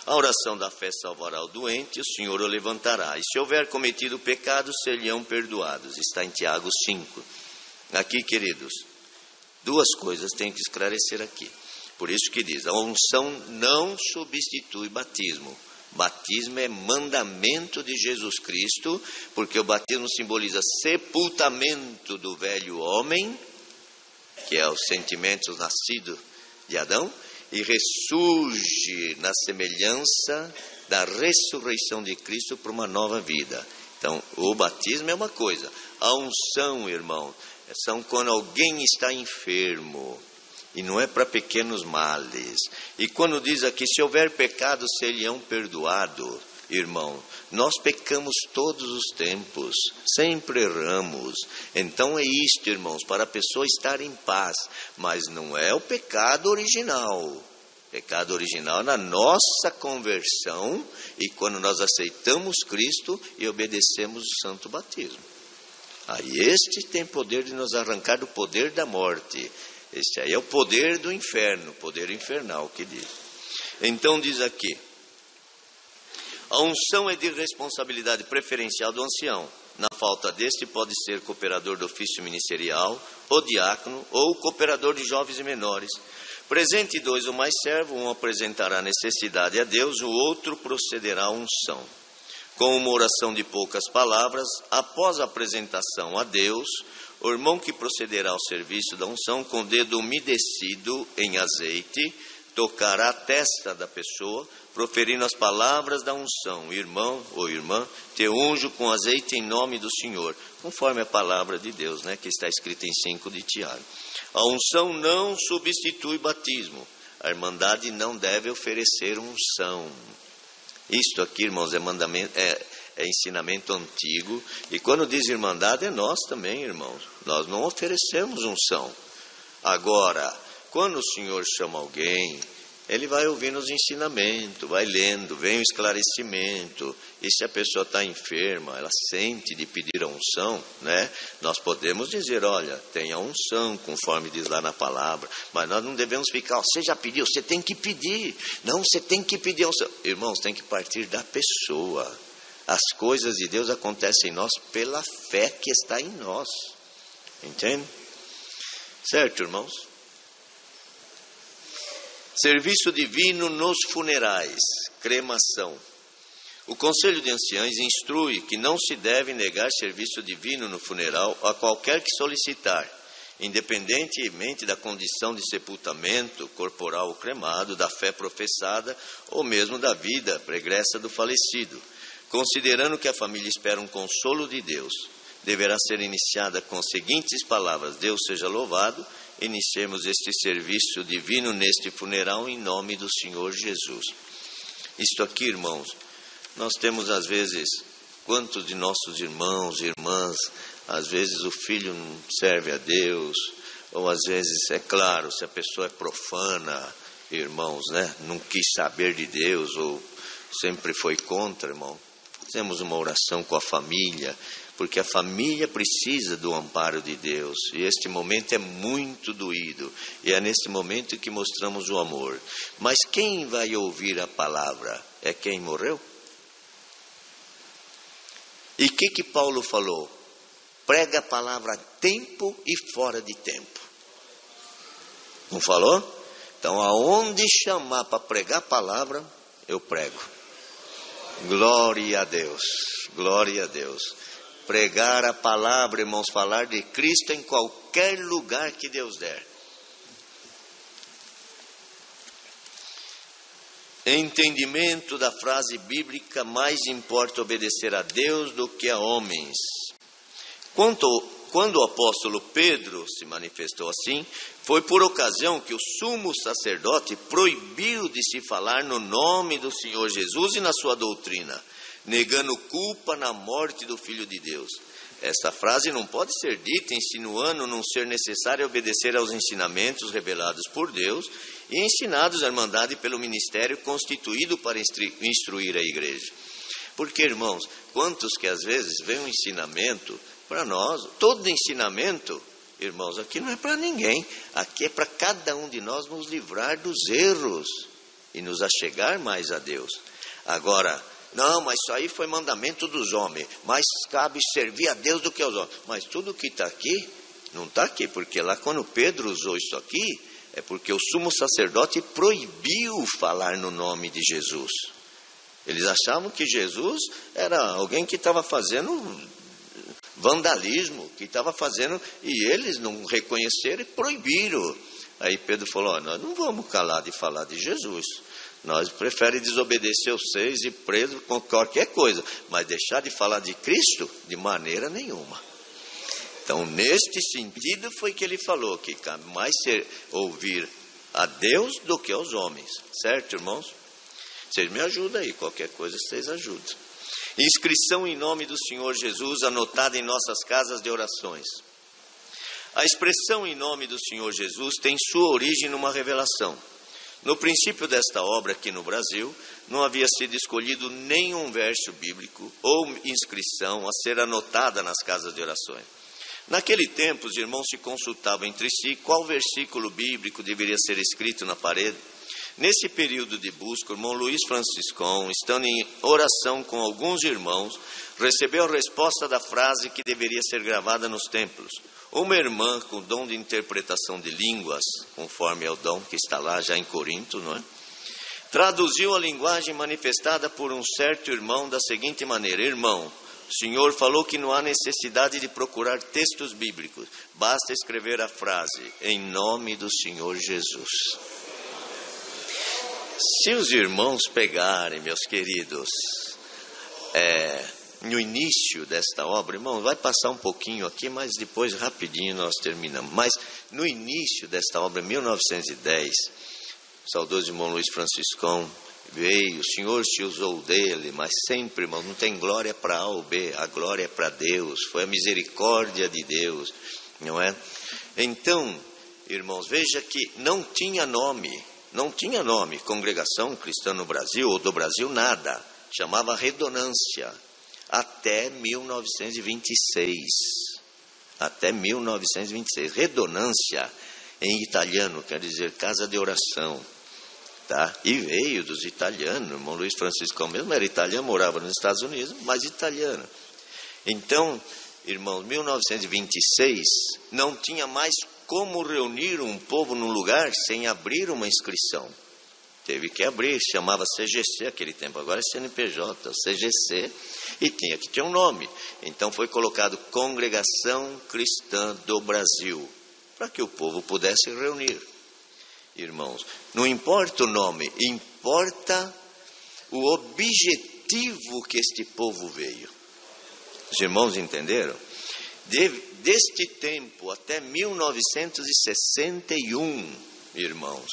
A oração da fé salvará o doente, o Senhor o levantará. E se houver cometido pecado, ser-lhe-ão perdoados. Está em Tiago 5. Aqui, queridos, duas coisas tem que esclarecer aqui. Por isso que diz, a unção não substitui batismo. Batismo é mandamento de Jesus Cristo, porque o batismo simboliza sepultamento do velho homem, que é os sentimentos nascidos de Adão, e ressurge na semelhança da ressurreição de Cristo para uma nova vida. Então, o batismo é uma coisa. A unção, irmão, são quando alguém está enfermo E não é para pequenos males. E quando diz aqui, se houver pecado, seriam perdoados, irmão, nós pecamos todos os tempos, sempre erramos. Então é isto, irmãos, para a pessoa estar em paz. Mas não é o pecado original. Pecado original na nossa conversão e quando nós aceitamos Cristo e obedecemos o santo batismo. Aí este tem poder de nos arrancar do poder da morte. Este aí é o poder do inferno, poder infernal que diz. Então diz aqui, a unção é de responsabilidade preferencial do ancião. Na falta deste pode ser cooperador do ofício ministerial, ou diácono, ou cooperador de jovens e menores. Presente dois ou mais servos, um apresentará necessidade a Deus, o outro procederá à unção. Com uma oração de poucas palavras, após a apresentação a Deus, o irmão que procederá ao serviço da unção, com o dedo umedecido em azeite, tocará a testa da pessoa, proferindo as palavras da unção. Irmão ou irmã, te unjo com azeite em nome do Senhor, conforme a palavra de Deus, que está escrita em 5 de Tiago. A unção não substitui batismo. A irmandade não deve oferecer unção. Isto aqui, irmãos, é ensinamento antigo. E quando diz irmandade, é nós também, irmãos. Nós não oferecemos unção. Agora, quando o Senhor chama alguém, ele vai ouvindo os ensinamentos, vai lendo, vem o esclarecimento. E se a pessoa está enferma, ela sente de pedir a unção, nós podemos dizer, olha, tem a unção, conforme diz lá na palavra. Mas nós não devemos ficar, você já pediu, você tem que pedir. Não, você tem que pedir a unção. Irmãos, tem que partir da pessoa. As coisas de Deus acontecem em nós pela fé que está em nós. Entende? Certo, irmãos? Serviço divino nos funerais, cremação. O Conselho de Anciães instrui que não se deve negar serviço divino no funeral a qualquer que solicitar, independentemente da condição de sepultamento corporal ou cremado, da fé professada ou mesmo da vida pregressa do falecido. Considerando que a família espera um consolo de Deus, deverá ser iniciada com as seguintes palavras: Deus seja louvado. Iniciemos este serviço divino neste funeral em nome do Senhor Jesus. Isto aqui, irmãos, nós temos às vezes, quantos de nossos irmãos e irmãs, às vezes o filho não serve a Deus, ou às vezes, é claro, se a pessoa é profana, irmãos, não quis saber de Deus, ou sempre foi contra, irmão. Fazemos uma oração com a família, porque a família precisa do amparo de Deus. E este momento é muito doído. E é nesse momento que mostramos o amor. Mas quem vai ouvir a palavra? É quem morreu? E o que Paulo falou? Prega a palavra a tempo e fora de tempo. Não falou? Então, aonde chamar para pregar a palavra, eu prego. Glória a Deus. Glória a Deus. Pregar a palavra, irmãos, falar de Cristo em qualquer lugar que Deus der. Entendimento da frase bíblica: mais importa obedecer a Deus do que a homens. Quando o apóstolo Pedro se manifestou assim, foi por ocasião que o sumo sacerdote proibiu de se falar no nome do Senhor Jesus e na sua doutrina, negando culpa na morte do Filho de Deus. Esta frase não pode ser dita insinuando não ser necessário obedecer aos ensinamentos revelados por Deus e ensinados à irmandade pelo ministério constituído para instruir a igreja. Porque, irmãos, quantos que às vezes vem um ensinamento para nós, todo ensinamento, irmãos, aqui não é para ninguém, aqui é para cada um de nós nos livrar dos erros e nos achegar mais a Deus. Agora, não, mas isso aí foi mandamento dos homens, mais cabe servir a Deus do que aos homens. Mas tudo que está aqui, não está aqui, porque lá quando Pedro usou isso aqui, é porque o sumo sacerdote proibiu falar no nome de Jesus. Eles achavam que Jesus era alguém que estava fazendo vandalismo, que estava fazendo, e eles não reconheceram e proibiram. Aí Pedro falou, nós não vamos calar de falar de Jesus. Nós preferimos desobedecer os seis e preso com qualquer coisa, mas deixar de falar de Cristo de maneira nenhuma. Então, neste sentido foi que ele falou que cabe mais ouvir a Deus do que aos homens. Certo, irmãos? Vocês me ajudam aí, qualquer coisa vocês ajudam. Inscrição em nome do Senhor Jesus, anotada em nossas casas de orações. A expressão em nome do Senhor Jesus tem sua origem numa revelação. No princípio desta obra aqui no Brasil, não havia sido escolhido nenhum verso bíblico ou inscrição a ser anotada nas casas de orações. Naquele tempo, os irmãos se consultavam entre si qual versículo bíblico deveria ser escrito na parede. Nesse período de busca, o irmão Luiz Franciscão, estando em oração com alguns irmãos, recebeu a resposta da frase que deveria ser gravada nos templos. Uma irmã com dom de interpretação de línguas, conforme é o dom que está lá já em Corinto, não é? Traduziu a linguagem manifestada por um certo irmão da seguinte maneira: irmão, o Senhor falou que não há necessidade de procurar textos bíblicos, basta escrever a frase, em nome do Senhor Jesus. Se os irmãos pegarem, meus queridos, no início desta obra, irmão, vai passar um pouquinho aqui, mas depois rapidinho nós terminamos. Mas no início desta obra, em 1910, o saudoso irmão Luiz Franciscão veio, o Senhor se usou dele, mas sempre, irmão, não tem glória para A ou B, a glória é para Deus, foi a misericórdia de Deus, não é? Então, irmãos, veja que não tinha nome, Congregação Cristã no Brasil, ou do Brasil, nada, chamava Redonância, até 1926, Redonância, em italiano, quer dizer casa de oração, tá? E veio dos italianos, o irmão Luiz Franciscão mesmo era italiano, morava nos Estados Unidos, mas italiano. Então, irmãos, 1926, não tinha mais como reunir um povo num lugar sem abrir uma inscrição. Teve que abrir, chamava CGC aquele tempo, agora é CNPJ, CGC, e tinha que ter um nome. Então foi colocado Congregação Cristã do Brasil, para que o povo pudesse reunir. Irmãos, não importa o nome, importa o objetivo que este povo veio. Os irmãos entenderam? Deste tempo até 1961, irmãos,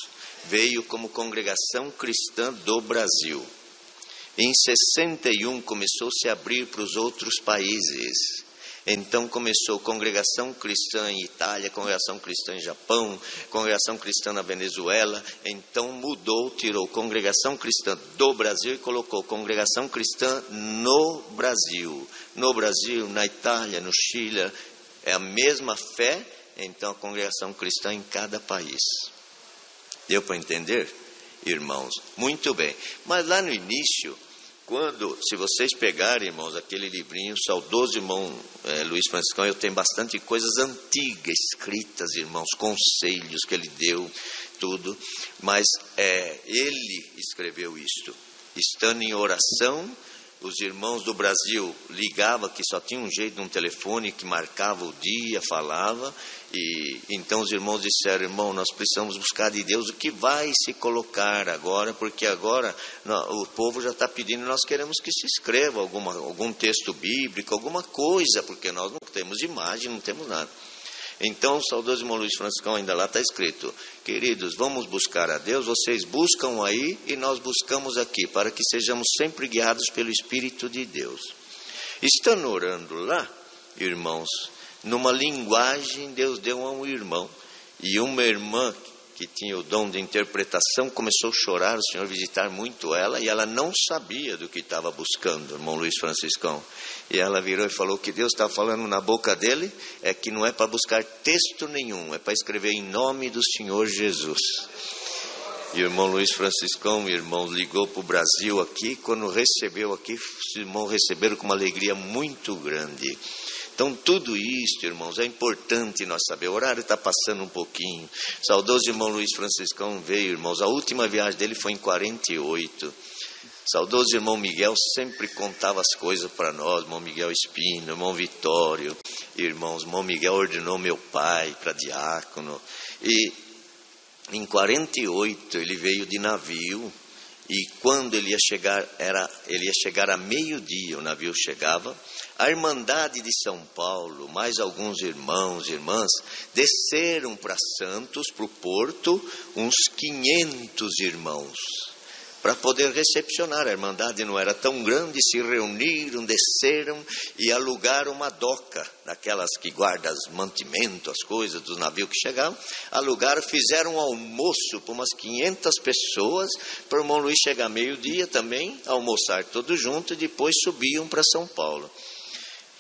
veio como Congregação Cristã do Brasil. Em 61 começou-se a abrir para os outros países. Então começou Congregação Cristã em Itália, Congregação Cristã em Japão, Congregação Cristã na Venezuela. Então mudou, tirou Congregação Cristã do Brasil e colocou Congregação Cristã no Brasil. No Brasil, na Itália, no Chile, é a mesma fé, então a Congregação Cristã em cada país. Deu para entender, irmãos? Muito bem. Mas lá no início, se vocês pegarem, irmãos, aquele livrinho, saudoso irmão Luiz Franciscão, eu tenho bastante coisas antigas escritas, irmãos, conselhos que ele deu, tudo. Mas ele escreveu isto. Estando em oração, os irmãos do Brasil ligavam, que só tinha um jeito de um telefone que marcava o dia, falava, e então os irmãos disseram: irmão, nós precisamos buscar de Deus o que vai se colocar agora, porque agora o povo já está pedindo, nós queremos que se escreva algum texto bíblico, alguma coisa, porque nós não temos imagem, não temos nada. Então o saudoso irmão Luiz Franciscão, ainda lá está escrito: queridos, vamos buscar a Deus, vocês buscam aí e nós buscamos aqui, para que sejamos sempre guiados pelo Espírito de Deus. Estando orando lá, irmãos, numa linguagem Deus deu a um irmão, e uma irmã que tinha o dom de interpretação começou a chorar, o Senhor visitar muito ela, e ela não sabia do que estava buscando, irmão Luiz Franciscão. E ela virou e falou que Deus estava falando na boca dele, é que não é para buscar texto nenhum, é para escrever em nome do Senhor Jesus. E o irmão Luiz Franciscão, irmão, ligou para o Brasil aqui, quando recebeu aqui, os irmãos receberam com uma alegria muito grande. Então tudo isso, irmãos, é importante nós saber. O horário está passando um pouquinho. Saudoso irmão Luiz Franciscão veio, irmãos, a última viagem dele foi em 48. Saudoso irmão Miguel sempre contava as coisas para nós, irmão Miguel Espino, irmão Vitório, irmãos, irmão Miguel ordenou meu pai para diácono. E em 48 ele veio de navio e quando ele ia chegar a meio-dia, o navio chegava, a Irmandade de São Paulo, mais alguns irmãos e irmãs, desceram para Santos, para o porto, uns 500 irmãos, para poder recepcionar. A Irmandade não era tão grande, se reuniram, desceram e alugaram uma doca, daquelas que guardam os mantimentos, as coisas dos navios que chegavam. Alugaram, fizeram um almoço para umas 500 pessoas, para o irmão Luiz chegar meio-dia também, almoçar todos juntos, e depois subiam para São Paulo.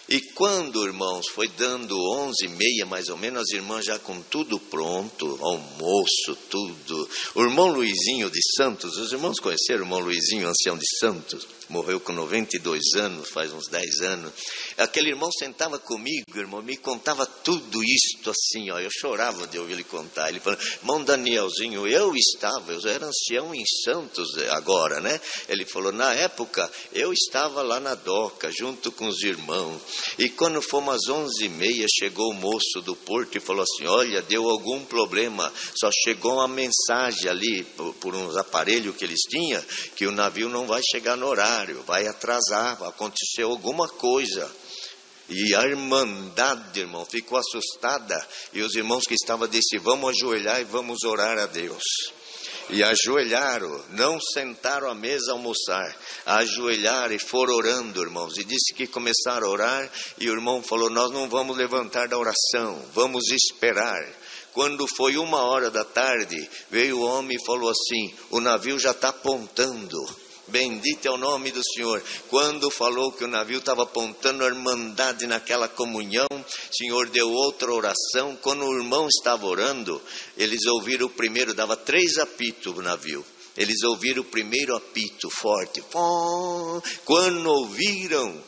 E quando, irmãos, foi dando 11h30 mais ou menos, as irmãs já com tudo pronto, almoço, tudo. O irmão Luizinho de Santos, os irmãos conheceram o irmão Luizinho, ancião de Santos? Morreu com 92 anos, faz uns 10 anos. Aquele irmão sentava comigo, irmão, me contava tudo isto assim, ó. Eu chorava de ouvir ele contar. Ele falou: irmão Danielzinho, eu era ancião em Santos agora, né? Ele falou: na época, eu estava lá na doca, junto com os irmãos. E quando fomos às 11h30, chegou o moço do porto e falou assim: olha, deu algum problema, só chegou uma mensagem ali, por uns aparelhos que eles tinham, que o navio não vai chegar no horário, vai atrasar, vai acontecer alguma coisa. E a Irmandade, irmão, ficou assustada, e os irmãos que estavam disse: vamos ajoelhar e vamos orar a Deus. E ajoelharam, não sentaram à mesa a almoçar, ajoelharam e foram orando, irmãos. E disse que começaram a orar, e o irmão falou: nós não vamos levantar da oração, vamos esperar. Quando foi 1h da tarde, veio o homem e falou assim: o navio já está apontando. Bendito é o nome do Senhor. Quando falou que o navio estava apontando, a Irmandade naquela comunhão, o Senhor deu outra oração. Quando o irmão estava orando, eles ouviram o primeiro, dava 3 apitos o navio. Eles ouviram o primeiro apito forte. Quando ouviram,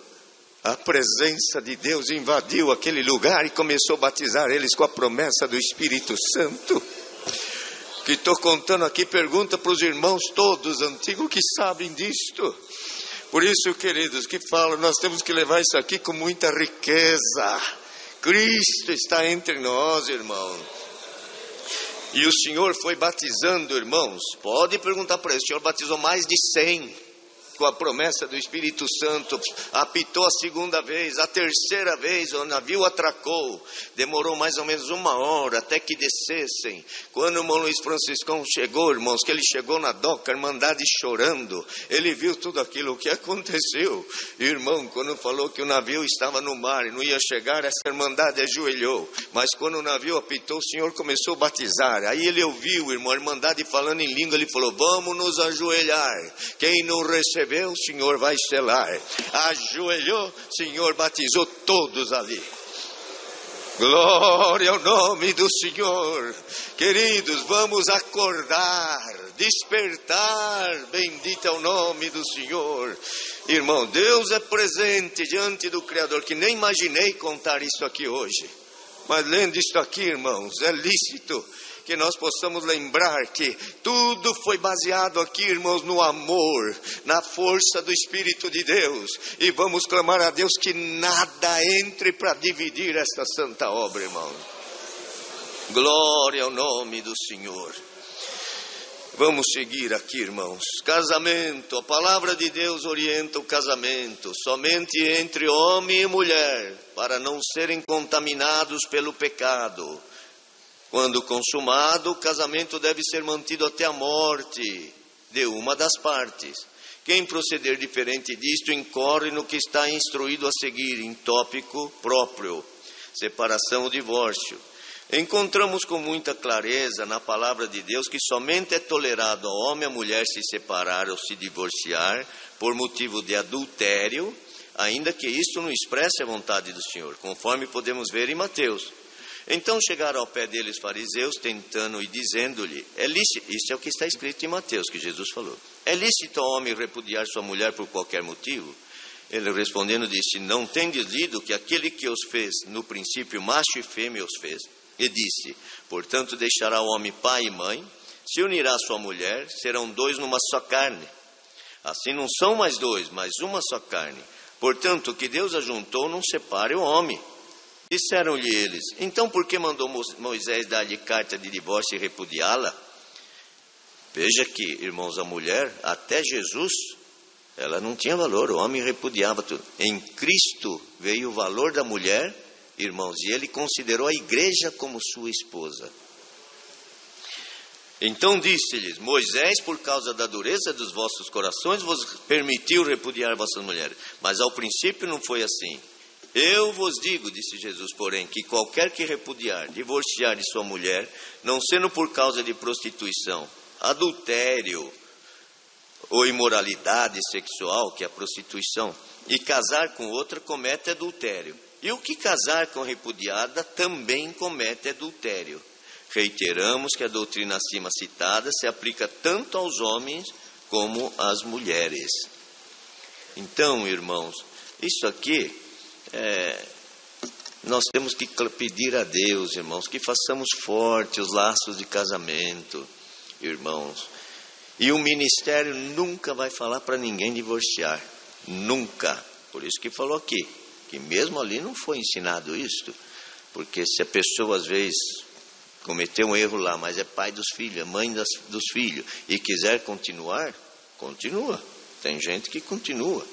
a presença de Deus invadiu aquele lugar e começou a batizar eles com a promessa do Espírito Santo. Que estou contando aqui, pergunta para os irmãos todos antigos que sabem disto. Por isso, queridos, que falam, nós temos que levar isso aqui com muita riqueza. Cristo está entre nós, irmão. E o Senhor foi batizando, irmãos. Pode perguntar para ele, o Senhor batizou mais de 100. Com a promessa do Espírito Santo, apitou a 2ª vez, a 3ª vez, o navio atracou, demorou mais ou menos 1 hora até que descessem. Quando o irmão Luiz Franciscão chegou, irmãos, que ele chegou na doca, a Irmandade chorando, ele viu tudo aquilo que aconteceu. Irmão, quando falou que o navio estava no mar e não ia chegar, essa Irmandade ajoelhou, mas quando o navio apitou, o Senhor começou a batizar. Aí ele ouviu, irmão, a Irmandade falando em língua, ele falou: vamos nos ajoelhar, quem não recebeu, o Senhor vai selar. Ajoelhou, o Senhor batizou todos ali. Glória ao nome do Senhor. Queridos, vamos acordar, despertar. Bendito é o nome do Senhor. Irmão, Deus é presente diante do Criador, que nem imaginei contar isso aqui hoje. Mas lendo isso aqui, irmãos, é lícito que nós possamos lembrar que tudo foi baseado aqui, irmãos, no amor, na força do Espírito de Deus. E vamos clamar a Deus que nada entre para dividir esta santa obra, irmão. Glória ao nome do Senhor. Vamos seguir aqui, irmãos. Casamento, a palavra de Deus orienta o casamento somente entre homem e mulher, para não serem contaminados pelo pecado. Quando consumado, o casamento deve ser mantido até a morte de uma das partes. Quem proceder diferente disto incorre no que está instruído a seguir, em tópico próprio: separação ou divórcio. Encontramos com muita clareza na palavra de Deus que somente é tolerado ao homem e à mulher se separar ou se divorciar por motivo de adultério, ainda que isto não expresse a vontade do Senhor, conforme podemos ver em Mateus. Então chegaram ao pé deles fariseus, tentando e dizendo-lhe: é lícito, isso é o que está escrito em Mateus, que Jesus falou, é lícito ao homem repudiar sua mulher por qualquer motivo? Ele respondendo disse: não tendes lido que aquele que os fez, no princípio macho e fêmea os fez? E disse: portanto deixará o homem pai e mãe, se unirá a sua mulher, serão 2 numa só carne. Assim não são mais 2, mas uma só carne. Portanto, o que Deus ajuntou, não separe o homem. Disseram-lhe eles: então por que mandou Moisés dar-lhe carta de divórcio e repudiá-la? Veja que, irmãos, a mulher, até Jesus, ela não tinha valor, o homem repudiava tudo. Em Cristo veio o valor da mulher, irmãos, e ele considerou a igreja como sua esposa. Então disse-lhes: Moisés, por causa da dureza dos vossos corações, vos permitiu repudiar vossas mulheres. Mas ao princípio não foi assim. Eu vos digo, disse Jesus, porém, que qualquer que repudiar, divorciar de sua mulher, não sendo por causa de prostituição, adultério ou imoralidade sexual, que é a prostituição, e casar com outra, comete adultério. E o que casar com repudiada também comete adultério. Reiteramos que a doutrina acima citada se aplica tanto aos homens como às mulheres. Então, irmãos, isso aqui, nós temos que pedir a Deus, irmãos, que façamos forte os laços de casamento, irmãos. E o ministério nunca vai falar para ninguém divorciar, nunca. Por isso que falou aqui, que mesmo ali não foi ensinado isto, porque se a pessoa às vezes cometeu um erro lá, mas é pai dos filhos, é mãe dos filhos, e quiser continuar, continua. Tem gente que continua,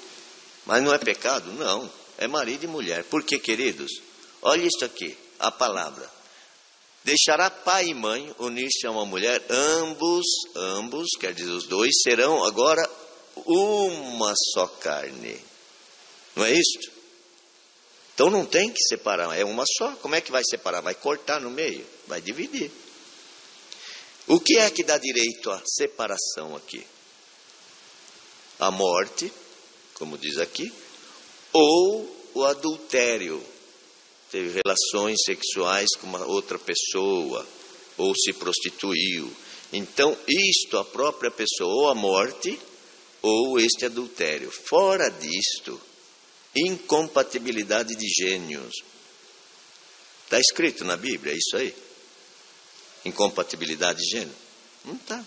mas não é pecado? Não, é marido e mulher. Por quê, queridos? Olha isso aqui, a palavra. Deixará pai e mãe, unir-se a uma mulher, ambos, quer dizer os dois, serão agora uma só carne. Não é isto? Então não tem que separar, é uma só. Como é que vai separar? Vai cortar no meio, vai dividir. O que é que dá direito à separação aqui? A morte, como diz aqui, ou o adultério. Teve relações sexuais com uma outra pessoa, ou se prostituiu. Então, isto, a própria pessoa, ou a morte, ou este adultério. Fora disto, incompatibilidade de gênios. Está escrito na Bíblia, é isso aí? Incompatibilidade de gênio? Não está.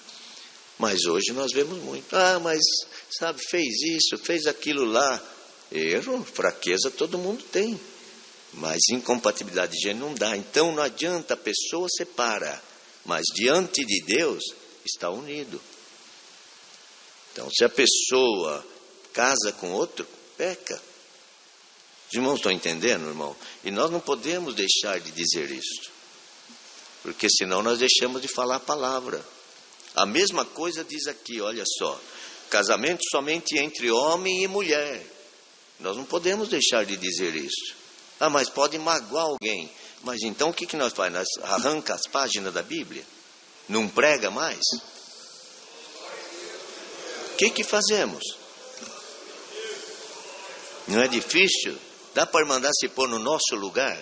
Mas hoje nós vemos muito. Mas, sabe, fez isso, fez aquilo lá. Erro, fraqueza todo mundo tem. Mas incompatibilidade de gênero não dá. Então não adianta, a pessoa separa, mas diante de Deus está unido. Então se a pessoa casa com outro, peca. Os irmãos estão entendendo, irmão? E nós não podemos deixar de dizer isso, porque senão nós deixamos de falar a palavra. A mesma coisa diz aqui, olha só, casamento somente entre homem e mulher. Nós não podemos deixar de dizer isso. Mas pode magoar alguém. Mas então o que nós fazemos? Nós arranca as páginas da Bíblia? Não prega mais? O que fazemos? Não é difícil? Dá para mandar se pôr no nosso lugar?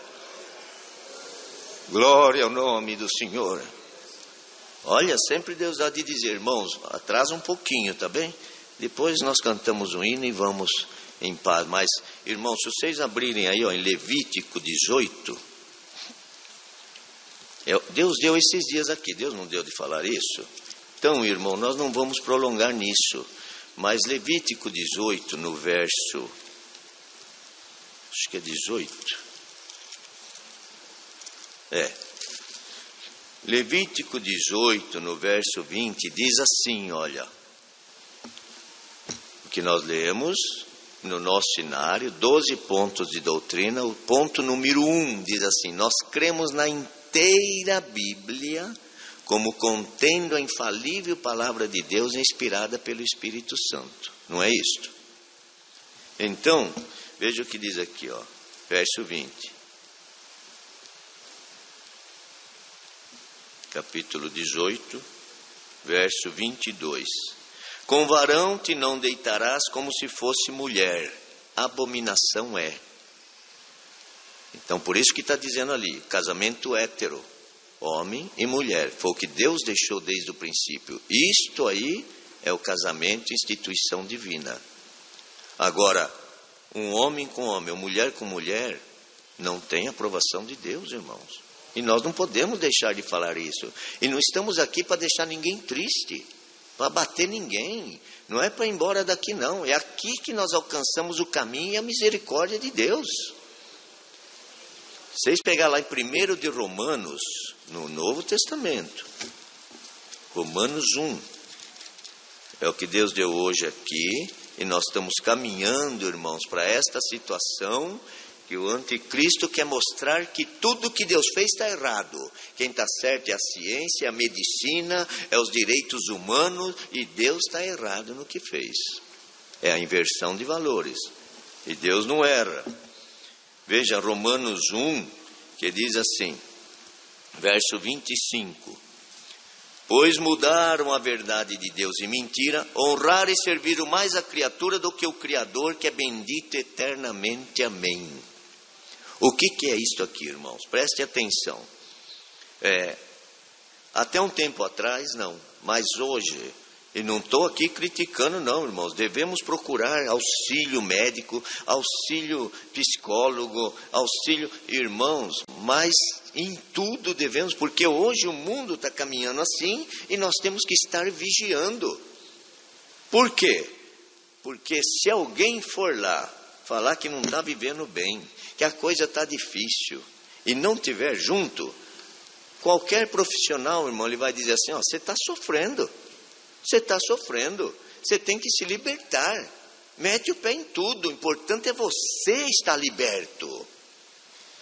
Glória ao nome do Senhor. Olha, sempre Deus há de dizer, irmãos, atrasa um pouquinho, tá bem? Depois nós cantamos um hino e vamos em paz. Mas, irmãos, se vocês abrirem aí, em Levítico 18, Deus deu esses dias aqui, Deus não deu de falar isso? Então, irmão, nós não vamos prolongar nisso, mas Levítico 18, no verso, acho que é 18, Levítico 18, no verso 20, diz assim, olha, o que nós lemos no nosso cenário, 12 pontos de doutrina, o ponto número 1 diz assim: nós cremos na inteira Bíblia como contendo a infalível palavra de Deus inspirada pelo Espírito Santo. Não é isto? Então, veja o que diz aqui, verso 20. Capítulo 18, verso 22. Com varão te não deitarás como se fosse mulher, abominação é. Então, por isso que está dizendo ali, casamento hétero, homem e mulher, foi o que Deus deixou desde o princípio. Isto aí é o casamento, instituição divina. Agora, um homem com homem, ou mulher com mulher, não tem aprovação de Deus, irmãos. E nós não podemos deixar de falar isso. E não estamos aqui para deixar ninguém triste, para bater ninguém. Não é para ir embora daqui, não. É aqui que nós alcançamos o caminho e a misericórdia de Deus. Vocês pegar lá em 1 de Romanos, no Novo Testamento, Romanos 1, É o que Deus deu hoje aqui, e nós estamos caminhando, irmãos, para esta situação que o anticristo quer mostrar que tudo que Deus fez está errado. Quem está certo é a ciência, é a medicina, é os direitos humanos, e Deus está errado no que fez. É a inversão de valores, e Deus não erra. Veja Romanos 1, que diz assim, verso 25: pois mudaram a verdade de Deus em mentira, honraram e serviram mais a criatura do que o Criador, que é bendito eternamente. Amém. O que é isto aqui, irmãos? Preste atenção. Até um tempo atrás, não, mas hoje, e não estou aqui criticando não, irmãos, devemos procurar auxílio médico, auxílio psicólogo, auxílio, irmãos, mas em tudo devemos, porque hoje o mundo está caminhando assim, e nós temos que estar vigiando. Por quê? Porque se alguém for lá falar que não está vivendo bem, que a coisa está difícil, e não tiver junto, qualquer profissional, irmão, ele vai dizer assim, você está sofrendo, você tem que se libertar, mete o pé em tudo, o importante é você estar liberto.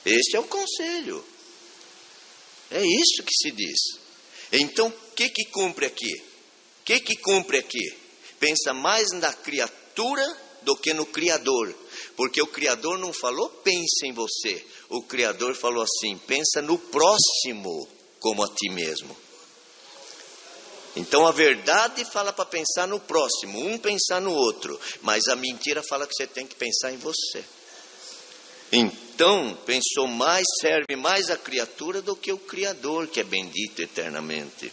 Este é o conselho, é isso que se diz. Então, o que cumpre aqui? Pensa mais na criatura do que no Criador, porque o Criador não falou pensa em você, o Criador falou assim, pensa no próximo como a ti mesmo. Então a verdade fala para pensar no próximo, um pensar no outro, mas a mentira fala que você tem que pensar em você. Então serve mais a criatura do que o Criador, que é bendito eternamente.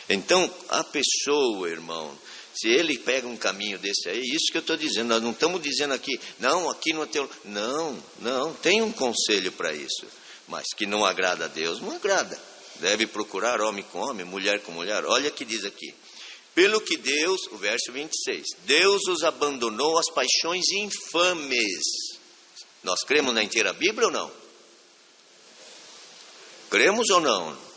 Então a pessoa, irmão, se ele pega um caminho desse aí, isso que eu estou dizendo, nós não estamos dizendo aqui, não, aqui não tem, não, tem um conselho para isso, mas que não agrada a Deus, não agrada, deve procurar homem com homem, mulher com mulher. Olha o que diz aqui, pelo que Deus, o verso 26, Deus os abandonou às paixões infames. Nós cremos na inteira Bíblia ou não? Cremos ou não?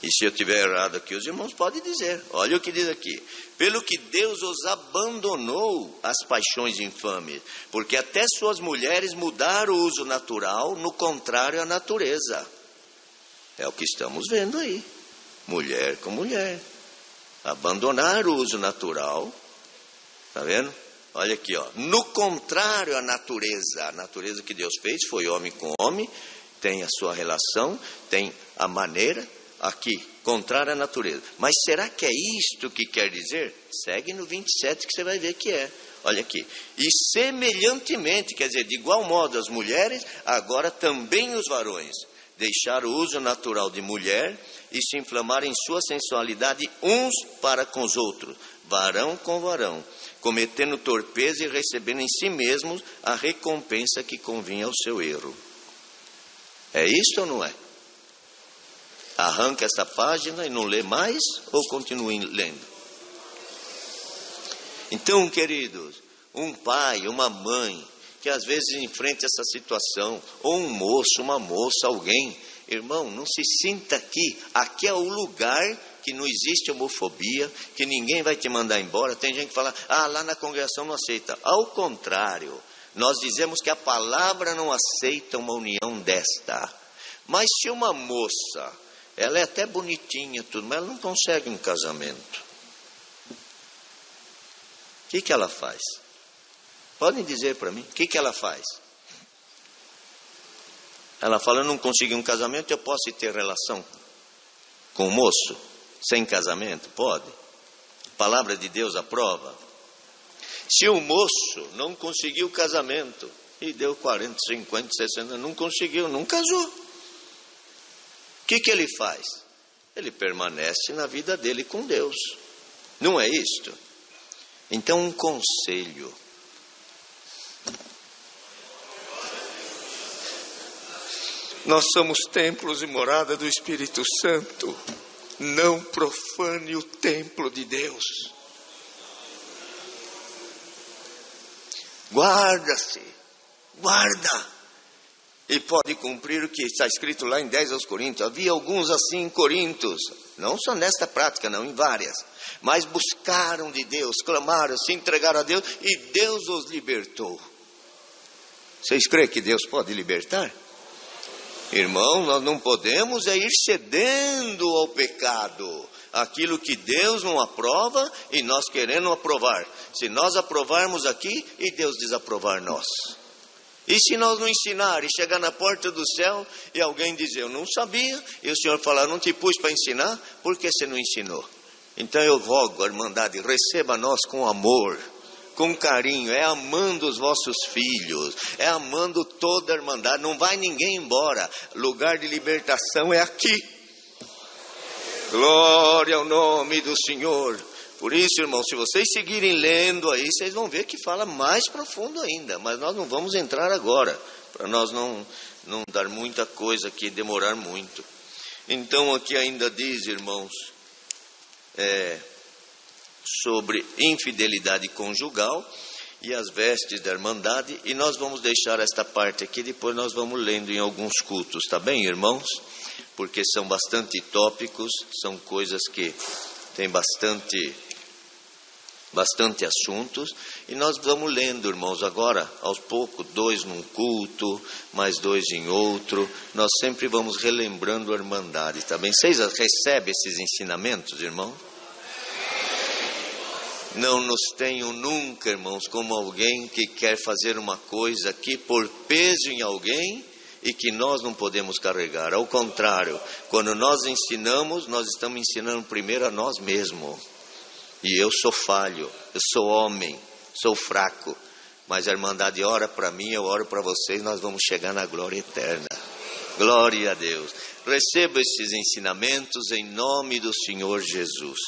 E se eu tiver errado aqui, os irmãos podem dizer. Olha o que diz aqui. Pelo que Deus os abandonou às paixões infames, porque até suas mulheres mudaram o uso natural, no contrário à natureza. É o que estamos vendo aí. Mulher com mulher. Abandonar o uso natural. Está vendo? Olha aqui, ó. No contrário à natureza. A natureza que Deus fez foi homem com homem. Tem a sua relação, tem a maneira. Aqui, contrário à natureza. Mas será que é isto que quer dizer? Segue no 27 que você vai ver que é. Olha aqui. E semelhantemente, quer dizer, de igual modo as mulheres, agora também os varões deixaram o uso natural de mulher e se inflamarem em sua sensualidade uns para com os outros, varão com varão, cometendo torpeza e recebendo em si mesmos a recompensa que convinha ao seu erro. É isto ou não é? Arranca essa página e não lê mais, ou continue lendo? Então, queridos, um pai, uma mãe, que às vezes enfrenta essa situação, ou um moço, uma moça, alguém, irmão, não se sinta aqui é o lugar que não existe homofobia, que ninguém vai te mandar embora. Tem gente que fala, lá na congregação não aceita. Ao contrário, nós dizemos que a palavra não aceita uma união desta. Mas se uma moça, ela é até bonitinha, tudo, mas ela não consegue um casamento, o que ela faz? Podem dizer para mim, o que ela faz? Ela fala, eu não consegui um casamento, eu posso ter relação com o moço, sem casamento? Pode. A palavra de Deus aprova. Se o moço não conseguiu o casamento, e deu 40, 50, 60, não conseguiu, não casou, o que ele faz? Ele permanece na vida dele com Deus. Não é isto? Então, um conselho. Nós somos templos e morada do Espírito Santo. Não profane o templo de Deus. Guarda-se. Guarda. e pode cumprir o que está escrito lá em 10 aos Coríntios. Havia alguns assim em Corintos, não só nesta prática, não, em várias, mas buscaram de Deus, clamaram, se entregaram a Deus e Deus os libertou. Vocês creem que Deus pode libertar? Irmão, nós não podemos ir cedendo ao pecado, aquilo que Deus não aprova e nós querendo aprovar. Se nós aprovarmos aqui e Deus desaprovar nós. E se nós não ensinar e chegar na porta do céu e alguém dizer, eu não sabia, e o Senhor falar, não te pus para ensinar, por que você não ensinou? Então eu rogo, a Irmandade, receba nós com amor, com carinho, é amando os vossos filhos, é amando toda a Irmandade, não vai ninguém embora, lugar de libertação é aqui. Glória ao nome do Senhor. Por isso, irmão, se vocês seguirem lendo aí, vocês vão ver que fala mais profundo ainda, mas nós não vamos entrar agora, para nós não dar muita coisa aqui, demorar muito. Então aqui ainda diz, irmãos, sobre infidelidade conjugal e as vestes da Irmandade, e nós vamos deixar esta parte aqui, depois nós vamos lendo em alguns cultos, tá bem, irmãos? Porque são bastante tópicos, são coisas que têm bastante assuntos, e nós vamos lendo, irmãos, agora, aos poucos, 2 num culto, mais 2 em outro, nós sempre vamos relembrando a Irmandade, tá bem? Vocês recebem esses ensinamentos, irmão? Não nos tenham nunca, irmãos, como alguém que quer fazer uma coisa aqui por peso em alguém e que nós não podemos carregar. Ao contrário, quando nós ensinamos, nós estamos ensinando primeiro a nós mesmos. E eu sou falho, eu sou homem, sou fraco, mas a Irmandade ora para mim, eu oro para vocês, nós vamos chegar na glória eterna. Glória a Deus. Receba esses ensinamentos em nome do Senhor Jesus.